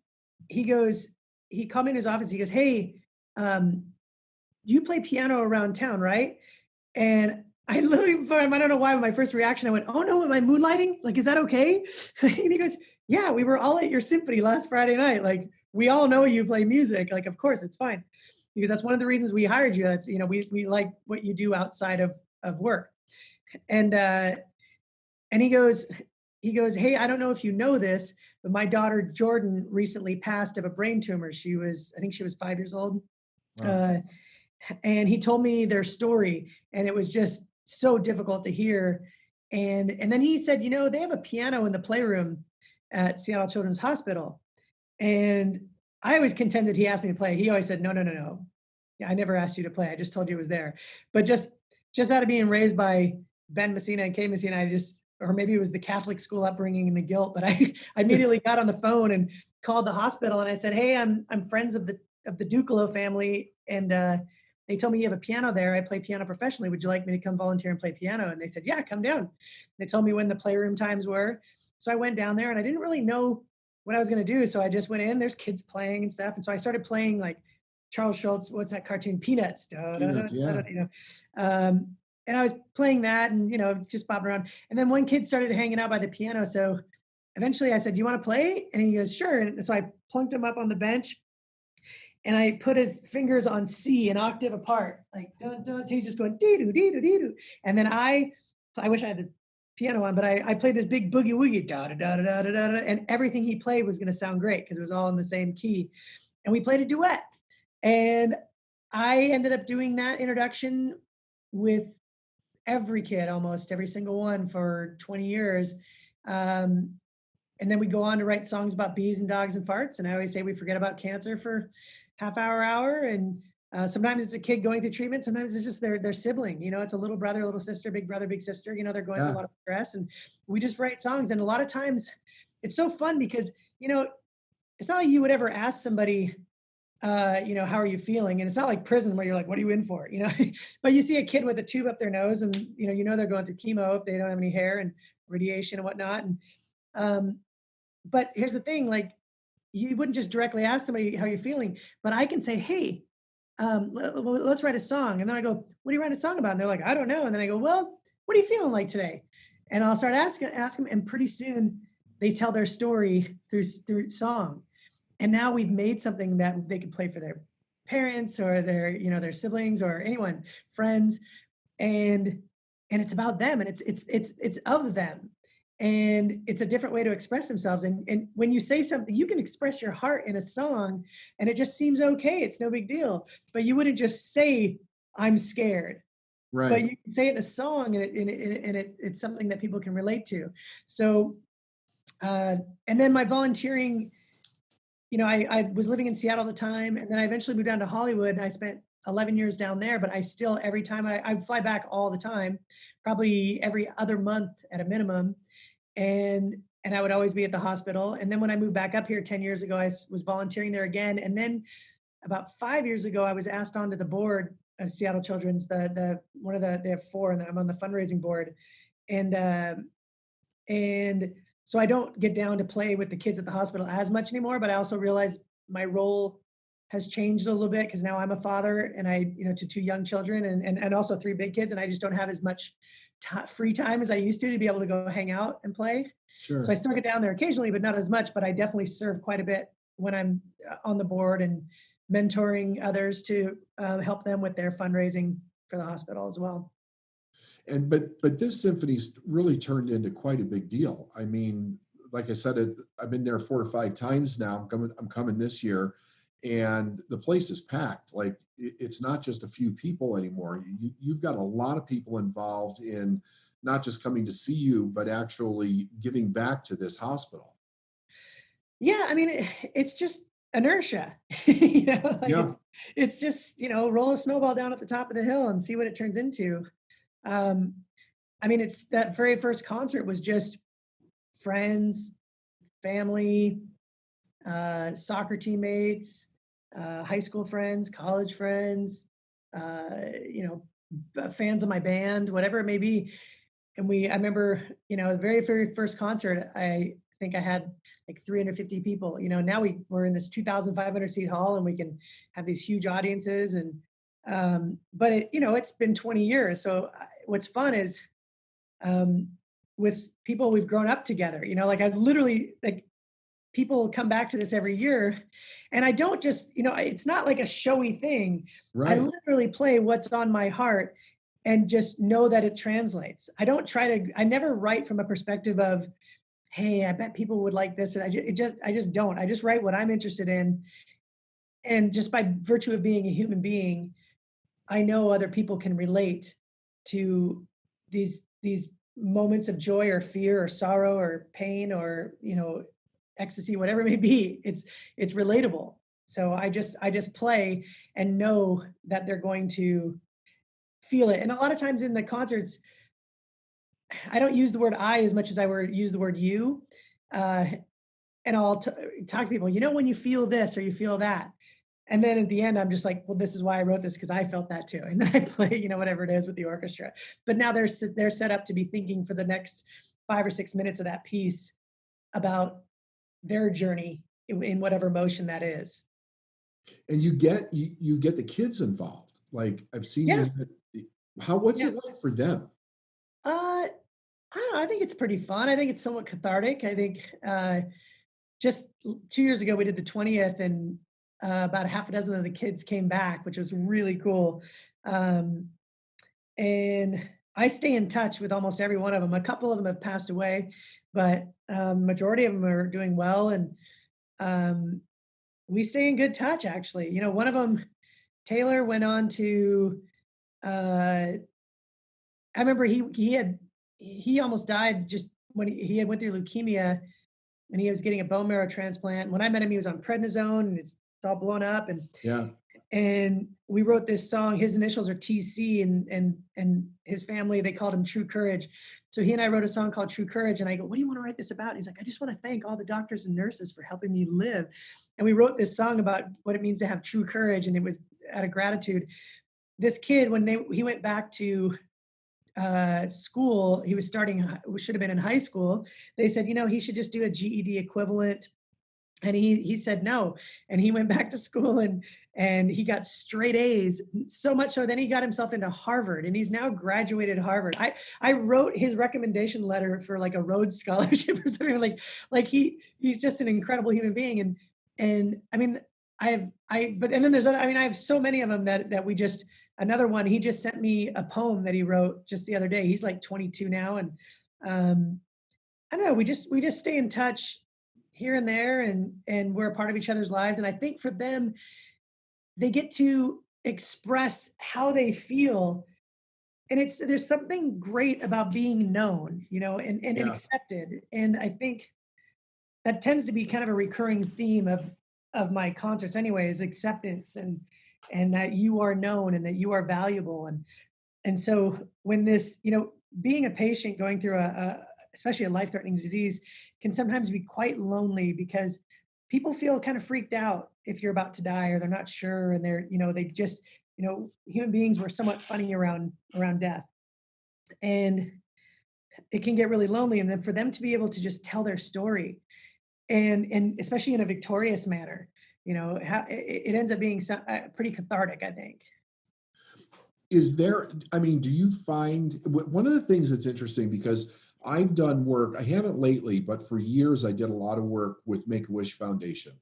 he goes, he called me in his office. He goes, "Hey, um, you play piano around town, right?" And I literally, I don't know why, but my first reaction, I went, "Oh no, am I moonlighting? Like, is that okay?" And he goes, "Yeah, we were all at your symphony last Friday night. Like, we all know you play music. Like, of course, it's fine." Because that's one of the reasons we hired you. That's, we like what you do outside of work. And and he goes, "Hey, I don't know if you know this, but my daughter Jordan recently passed of a brain tumor. I think she was 5 years old." Wow. Uh, and he told me their story, and it was just so difficult to hear. And then he said, "They have a piano in the playroom at Seattle Children's Hospital." And I always contended he asked me to play. He always said, "No, no, no, no. Yeah, I never asked you to play. I just told you it was there." But just out of being raised by Ben Messina and Kay Messina, or maybe it was the Catholic school upbringing and the guilt, but I immediately got on the phone and called the hospital, and I said, "Hey, I'm friends of the Ducalo family, and they told me you have a piano there. I play piano professionally. Would you like me to come volunteer and play piano?" And they said, "Yeah, come down." They told me when the playroom times were. So I went down there, and I didn't really know what I was going to do. So I just went in, there's kids playing and stuff. And so I started playing like Charles Schultz, what's that cartoon? Peanuts. Da, da, da, Peanuts, da, da, yeah. and I was playing that and, just bopping around. And then one kid started hanging out by the piano. So eventually I said, "Do you want to play?" And he goes, "Sure." And so I plunked him up on the bench and I put his fingers on C an octave apart. Like, dun, dun. So he's just going dee doo, dee doo, dee doo. And then I wish I had the piano on, but I played this big boogie woogie, da da da da da da da, and everything he played was going to sound great because it was all in the same key. And we played a duet. And I ended up doing that introduction with every kid, almost every single one for 20 years. Um, and then we go on to write songs about bees and dogs and farts. And I always say we forget about cancer for hour. And sometimes it's a kid going through treatment. Sometimes it's just their sibling. It's a little brother, little sister, big brother, big sister. They're going through a Yeah. lot of stress. And we just write songs. And a lot of times it's so fun because, it's not like you would ever ask somebody, how are you feeling? And it's not like prison where you're like, what are you in for? But you see a kid with a tube up their nose and, they're going through chemo if they don't have any hair and radiation and whatnot. And, but here's the thing, like you wouldn't just directly ask somebody how you're feeling, but I can say, hey, let's write a song. And then I go, what do you write a song about? And they're like, I don't know. And then I go, well, what are you feeling like today? And I'll start asking them. And pretty soon they tell their story through song. And now we've made something that they can play for their parents or their siblings or anyone, friends. And it's about them and it's of them. And it's a different way to express themselves. And when you say something, you can express your heart in a song and it just seems okay. It's no big deal. But you wouldn't just say, I'm scared. But Right. you can say it in a song it's something that people can relate to. So, and then my volunteering, I was living in Seattle at the time, and then I eventually moved down to Hollywood, and I spent 11 years down there, but I still, every time I fly back all the time, probably every other month at a minimum. And I would always be at the hospital. And then when I moved back up here 10 years ago, I was volunteering there again. And then about 5 years ago, I was asked onto the board of Seattle Children's, they have four, and I'm on the fundraising board. And, and so I don't get down to play with the kids at the hospital as much anymore, but I also realize my role has changed a little bit because now I'm a father and to two young children and also three big kids. And I just don't have as much free time as I used to be able to go hang out and play. So I Sure. still get down there occasionally, but not as much, but I definitely serve quite a bit when I'm on the board and mentoring others to help them with their fundraising for the hospital as well. And but this symphony's really turned into quite a big deal. I mean, like I said, I've been there 4 or 5 times now. I'm coming this year, and the place is packed. Like it's not just a few people anymore. You've got a lot of people involved in not just coming to see you, but actually giving back to this hospital. Yeah, I mean, it's just inertia, like Yeah. it's just, roll a snowball down at the top of the hill and see what it turns into. Um, I mean, it's that very first concert was just friends, family, soccer teammates, high school friends, college friends, fans of my band, whatever it may be. And I remember, the very, very first concert, I think I had like 350 people. Now we're in this 2,500 seat hall and we can have these huge audiences. And, but it's been 20 years. So what's fun is, um, with people we've grown up together, like I literally, like people come back to this every year. And I don't just, it's not like a showy thing. I Right. literally play what's on my heart and just know that it translates. I never write from a perspective of, hey, I bet people would like this. I just don't. I just write what I'm interested in. And just by virtue of being a human being, I know other people can relate to these moments of joy or fear or sorrow or pain or, ecstasy, whatever it may be. It's relatable. So I just play and know that they're going to feel it. And a lot of times in the concerts, I don't use the word I as much as I would use the word you. Uh, and I'll talk to people, when you feel this or you feel that. And then at the end, I'm just like, well, this is why I wrote this because I felt that too. And then I play, whatever it is with the orchestra. But now they're set up to be thinking for the next 5 or 6 minutes of that piece about their journey in whatever motion that is. And you get the kids involved. Like I've seen Yeah, you what's yeah. it like for them? I don't know, I think it's pretty fun. I think it's somewhat cathartic. I think, just 2 years ago, we did the 20th, and, about a half a dozen of the kids came back, which was really cool. Um, and I stay in touch with almost every one of them. A couple of them have passed away, but, majority of them are doing well, and, um, we stay in good touch, actually. You know, one of them, Taylor, went on to, uh I remember he almost died just when he had went through leukemia, and he was getting a bone marrow transplant. When I met him, he was on prednisone, and it's all blown up, Yeah. and we wrote this song. His initials are TC, and his family, they called him True Courage. So he and I wrote a song called True Courage, and I go, "What do you want to write this about?" He's like, "I just want to thank all the doctors and nurses for helping me live." And we wrote this song about what it means to have true courage, and it was out of gratitude. This kid, when he went back to school, he was starting, should have been in high school. They said, he should just do a GED equivalent. And he said no. And he went back to school, and he got straight A's, so much so then he got himself into Harvard, and he's now graduated Harvard. I wrote his recommendation letter for like a Rhodes Scholarship or something. Like he's just an incredible human being. And I mean, but and then there's other, I mean, I have so many of them that we just, another one, he just sent me a poem that he wrote just the other day. He's like 22 now. And um I don't know, we just stay in touch here and there, and we're a part of each other's lives. And I think for them, they get to express how they feel. And there's something great about being known, and Yeah. accepted. And I think that tends to be kind of a recurring theme of my concerts anyway, is acceptance, and that you are known and that you are valuable. And so when this, being a patient going through especially a life-threatening disease, can sometimes be quite lonely, because people feel kind of freaked out if you're about to die, or they're not sure, and they just, human beings were somewhat funny around death. And it can get really lonely. And then for them to be able to just tell their story, and especially in a victorious manner, it ends up being pretty cathartic, I think. I mean, do you find one of the things that's interesting, because I've done work, I haven't lately, but for years I did a lot of work with Make a Wish Foundation,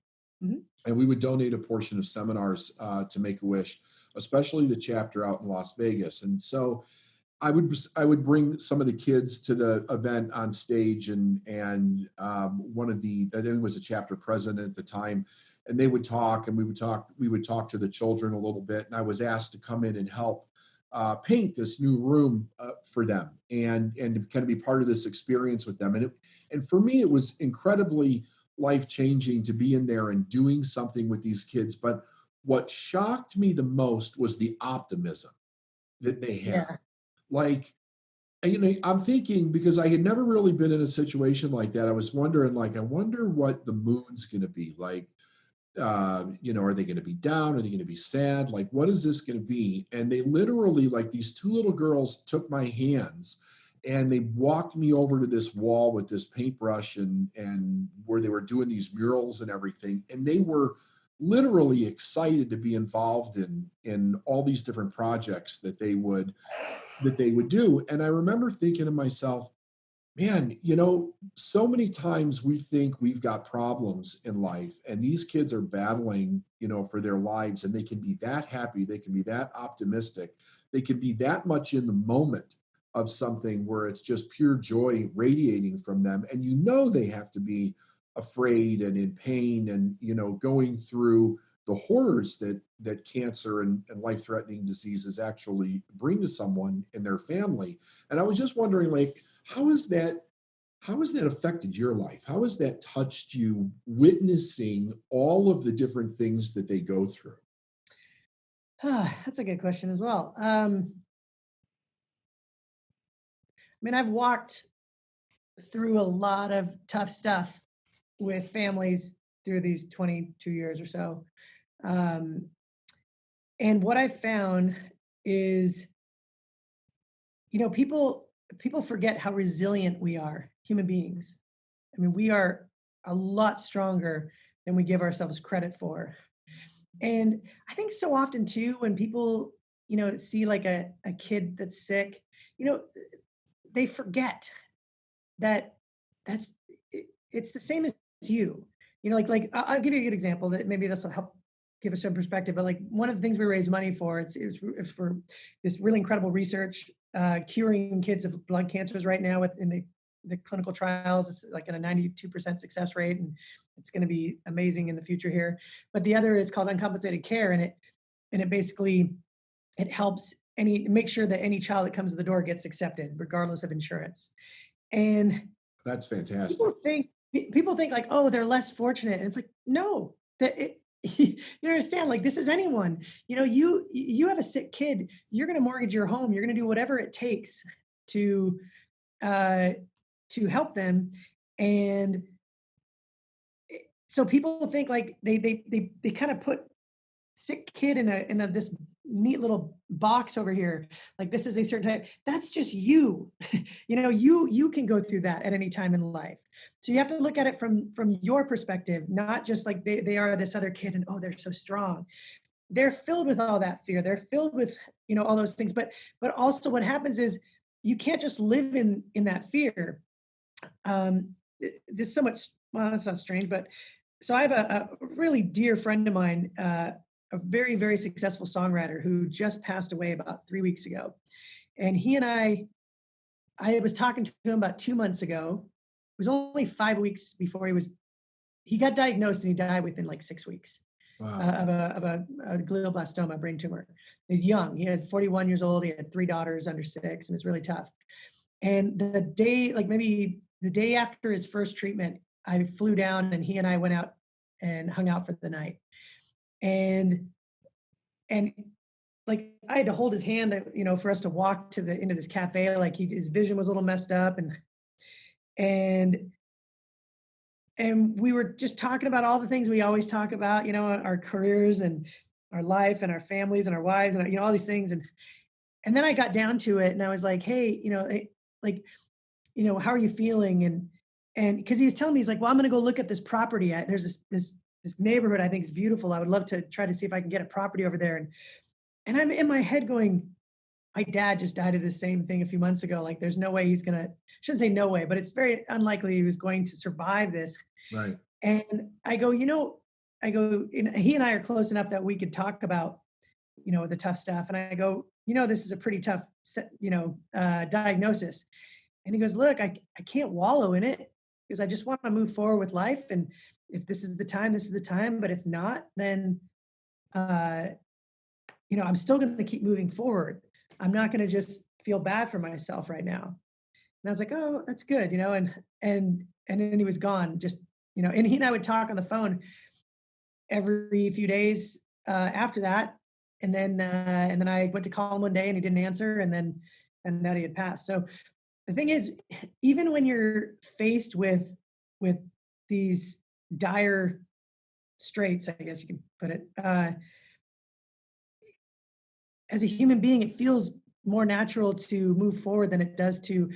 Mhm. and we would donate a portion of seminars to Make a Wish, especially the chapter out in Las Vegas. And so I would bring some of the kids to the event on stage, and one of the I think was a chapter president at the time, and they would talk, and we would talk to the children a little bit, and I was asked to come in and help paint this new room for them, and to kind of be part of this experience with them. And for me, it was incredibly life changing to be in there and doing something with these kids. But what shocked me the most was the optimism that they had. Yeah. Like, I'm thinking, because I had never really been in a situation like that. I was wondering, like, I wonder what the mood's going to be like. Are they going to be down? Are they going to be sad? Like, what is this going to be? And they literally, like, these two little girls took my hands, and they walked me over to this wall with this paintbrush, and where they were doing these murals and everything. And they were literally excited to be involved in all these different projects that they would do. And I remember thinking to myself, man, so many times we think we've got problems in life, and these kids are battling, for their lives, and they can be that happy, they can be that optimistic, they can be that much in the moment of something where it's just pure joy radiating from them. And they have to be afraid and in pain, and going through the horrors that cancer and life-threatening diseases actually bring to someone in their family. And I was just wondering, like, how is that how has that affected your life? How has that touched you, witnessing all of the different things that they go through? That's a good question as well. I mean, I've walked through a lot of tough stuff with families through these 22 years or so. Um, and what I've found is, people forget how resilient we are, human beings. I mean, we are a lot stronger than we give ourselves credit for. And I think so often too, when people, see like a kid that's sick, you know, they forget that that's it's the same as you. Like I'll give you a good example that maybe this will help give us some perspective. But like one of the things we raise money for, it's for this really incredible research curing kids of blood cancers right now in the clinical trials. It's like at a 92% success rate, and it's going to be amazing in the future here. But the other is called uncompensated care, and it basically it helps any make sure that any child that comes to the door gets accepted regardless of insurance. And That's fantastic. people think like, oh, they're less fortunate. And it's like, no, that you understand, like this is anyone. You have a sick kid, you're gonna mortgage your home, you're gonna do whatever it takes to uh to help them. And so people think like they kind of put sick kid in a this neat little box over here, like this is a certain type. That's just you. You can go through that at any time in life. So you have to look at it from your perspective, not just like they are this other kid and oh, they're so strong. They're filled with all that fear, they're filled with all those things. But also what happens is you can't just live in that fear. This is somewhat, well, that's not strange, but so I have a really dear friend of mine, a very, very successful songwriter who just passed away about 3 weeks ago. And he and I was talking to him about 2 months ago. It was only 5 weeks before he got diagnosed and he died within like 6 weeks Wow. of a glioblastoma, brain tumor. He's young. He had 41 years old. He had 3 daughters under 6, and it's really tough. And the day, like maybe the day after his first treatment, I flew down and he and I went out and hung out for the night. And and like I had to hold his hand, for us to walk into this cafe. Like his vision was a little messed up, and and we were just talking about all the things we always talk about, our careers and our life and our families and our wives and all these things. And then I got down to it, and I was like, hey, like, how are you feeling? And because he was telling me, he's like, well, I'm going to go look at this property. There's this neighborhood I think is beautiful. I would love to try to see if I can get a property over there. And I'm in my head going, my dad just died of the same thing a few months ago. Like, there's no way he's gonna, shouldn't say no way, but it's very unlikely he was going to survive this. Right. And he and I are close enough that we could talk about, the tough stuff. And I go, this is a pretty tough, diagnosis. And he goes, look, I can't wallow in it because I just want to move forward with life. And if this is the time, this is the time. But if not, then, uh, I'm still going to keep moving forward. I'm not going to just feel bad for myself right now. And I was like, oh, that's good, and then he was gone. Just, and he and I would talk on the phone every few days after that. And then I went to call him one day and he didn't answer, and that he had passed. So the thing is, even when you're faced with these dire straits, I guess you can put it, as a human being, it feels more natural to move forward than it does to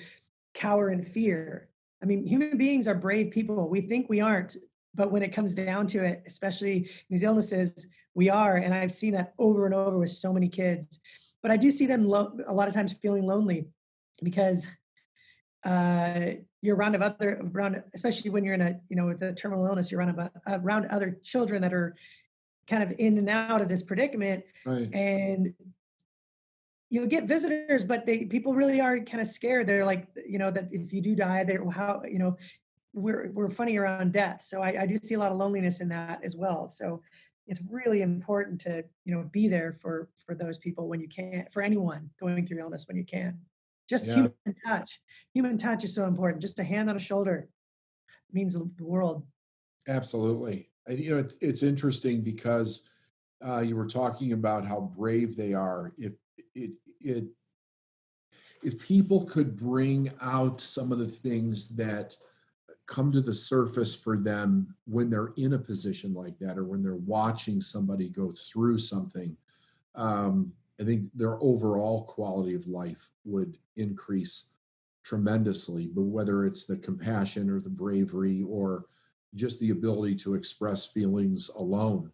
cower in fear. I mean, human beings are brave people. We think we aren't, but when it comes down to it, especially in these illnesses, we are. And I've seen that over and over with so many kids. But I do see them a lot of times feeling lonely because you're around, especially when you're in with the terminal illness, you're around other children that are kind of in and out of this predicament. Right. And you get visitors, but people really are kind of scared. They're like, that if you do die, we're funny around death. So I do see a lot of loneliness in that as well. So it's really important to, be there for those people when you can, for anyone going through illness when you can. Just Yeah. Human touch is so important. Just a hand on a shoulder means the world. Absolutely. And, it's interesting because you were talking about how brave they are. It, it, if people could bring out some of the things that come to the surface for them when they're in a position like that, or when they're watching somebody go through something, I think their overall quality of life would increase tremendously. But whether it's the compassion or the bravery or just the ability to express feelings alone,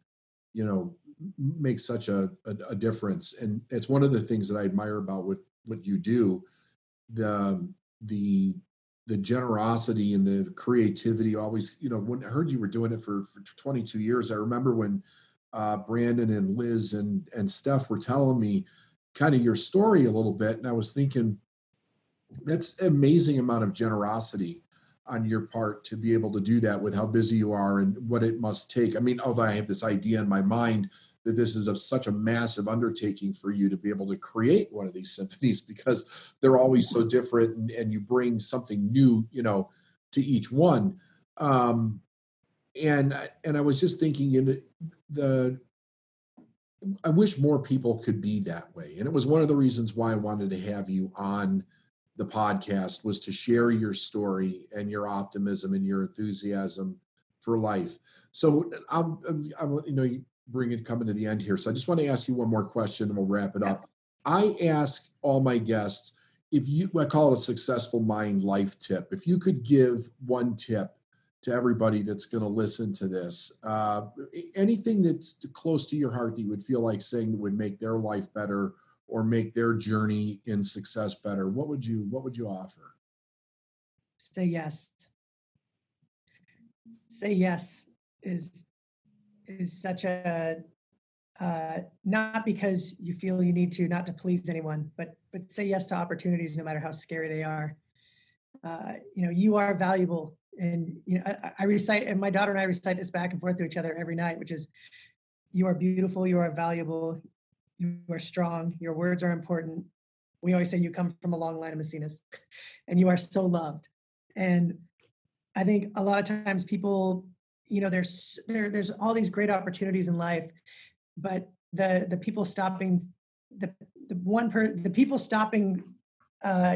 you know, makes such a difference. And it's one of the things that I admire about what you do, the generosity and the creativity. Always, when I heard you were doing it for 22 years, I remember when Brandon and Liz and Steph were telling me kind of your story a little bit. And I was thinking, that's an amazing amount of generosity on your part to be able to do that with how busy you are and what it must take. I mean, although I have this idea in my mind that this is such a massive undertaking for you to be able to create one of these symphonies, because they're always so different, and you bring something new, to each one. And I was just thinking, I wish more people could be that way. And it was one of the reasons why I wanted to have you on the podcast, was to share your story and your optimism and your enthusiasm for life. So I'm coming to the end here. So I just want to ask you one more question and we'll wrap it up. I ask all my guests, I call it a successful mind life tip. If you could give one tip to everybody that's going to listen to this, anything that's close to your heart that you would feel like saying that would make their life better or make their journey in success better, what would you offer? Say yes. Say yes is such a, not because you feel you need to, not to please anyone, but say yes to opportunities, no matter how scary they are. You are valuable. And, I recite, and my daughter and I recite this back and forth to each other every night, which is, you are beautiful, you are valuable, you are strong, your words are important. We always say you come from a long line of Messinas, and you are so loved. And I think a lot of times people, there's all these great opportunities in life, but the people stopping, the people stopping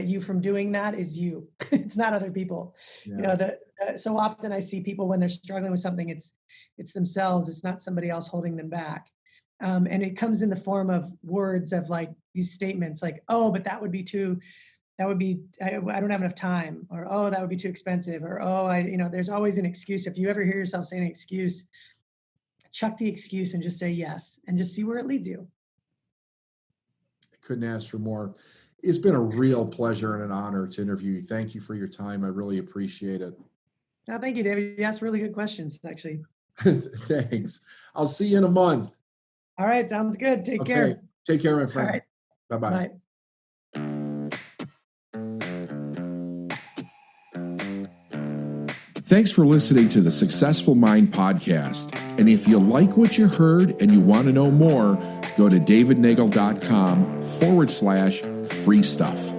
you from doing that is you. It's not other people. Yeah. So often I see people when they're struggling with something, it's themselves. It's not somebody else holding them back. And it comes in the form of words of like these statements like, oh, but I don't have enough time, or, oh, that would be too expensive, or, oh, there's always an excuse. If you ever hear yourself saying an excuse, chuck the excuse and just say yes, and just see where it leads you. I couldn't ask for more. It's been a real pleasure and an honor to interview you. Thank you for your time. I really appreciate it. No, thank you, David. You asked really good questions, actually. Thanks. I'll see you in a month. All right. Sounds good. Take care. Take care, my friend. All right. Bye-bye. Bye. Thanks for listening to the Successful Mind podcast. And if you like what you heard and you want to know more, go to davidnagel.com/free stuff.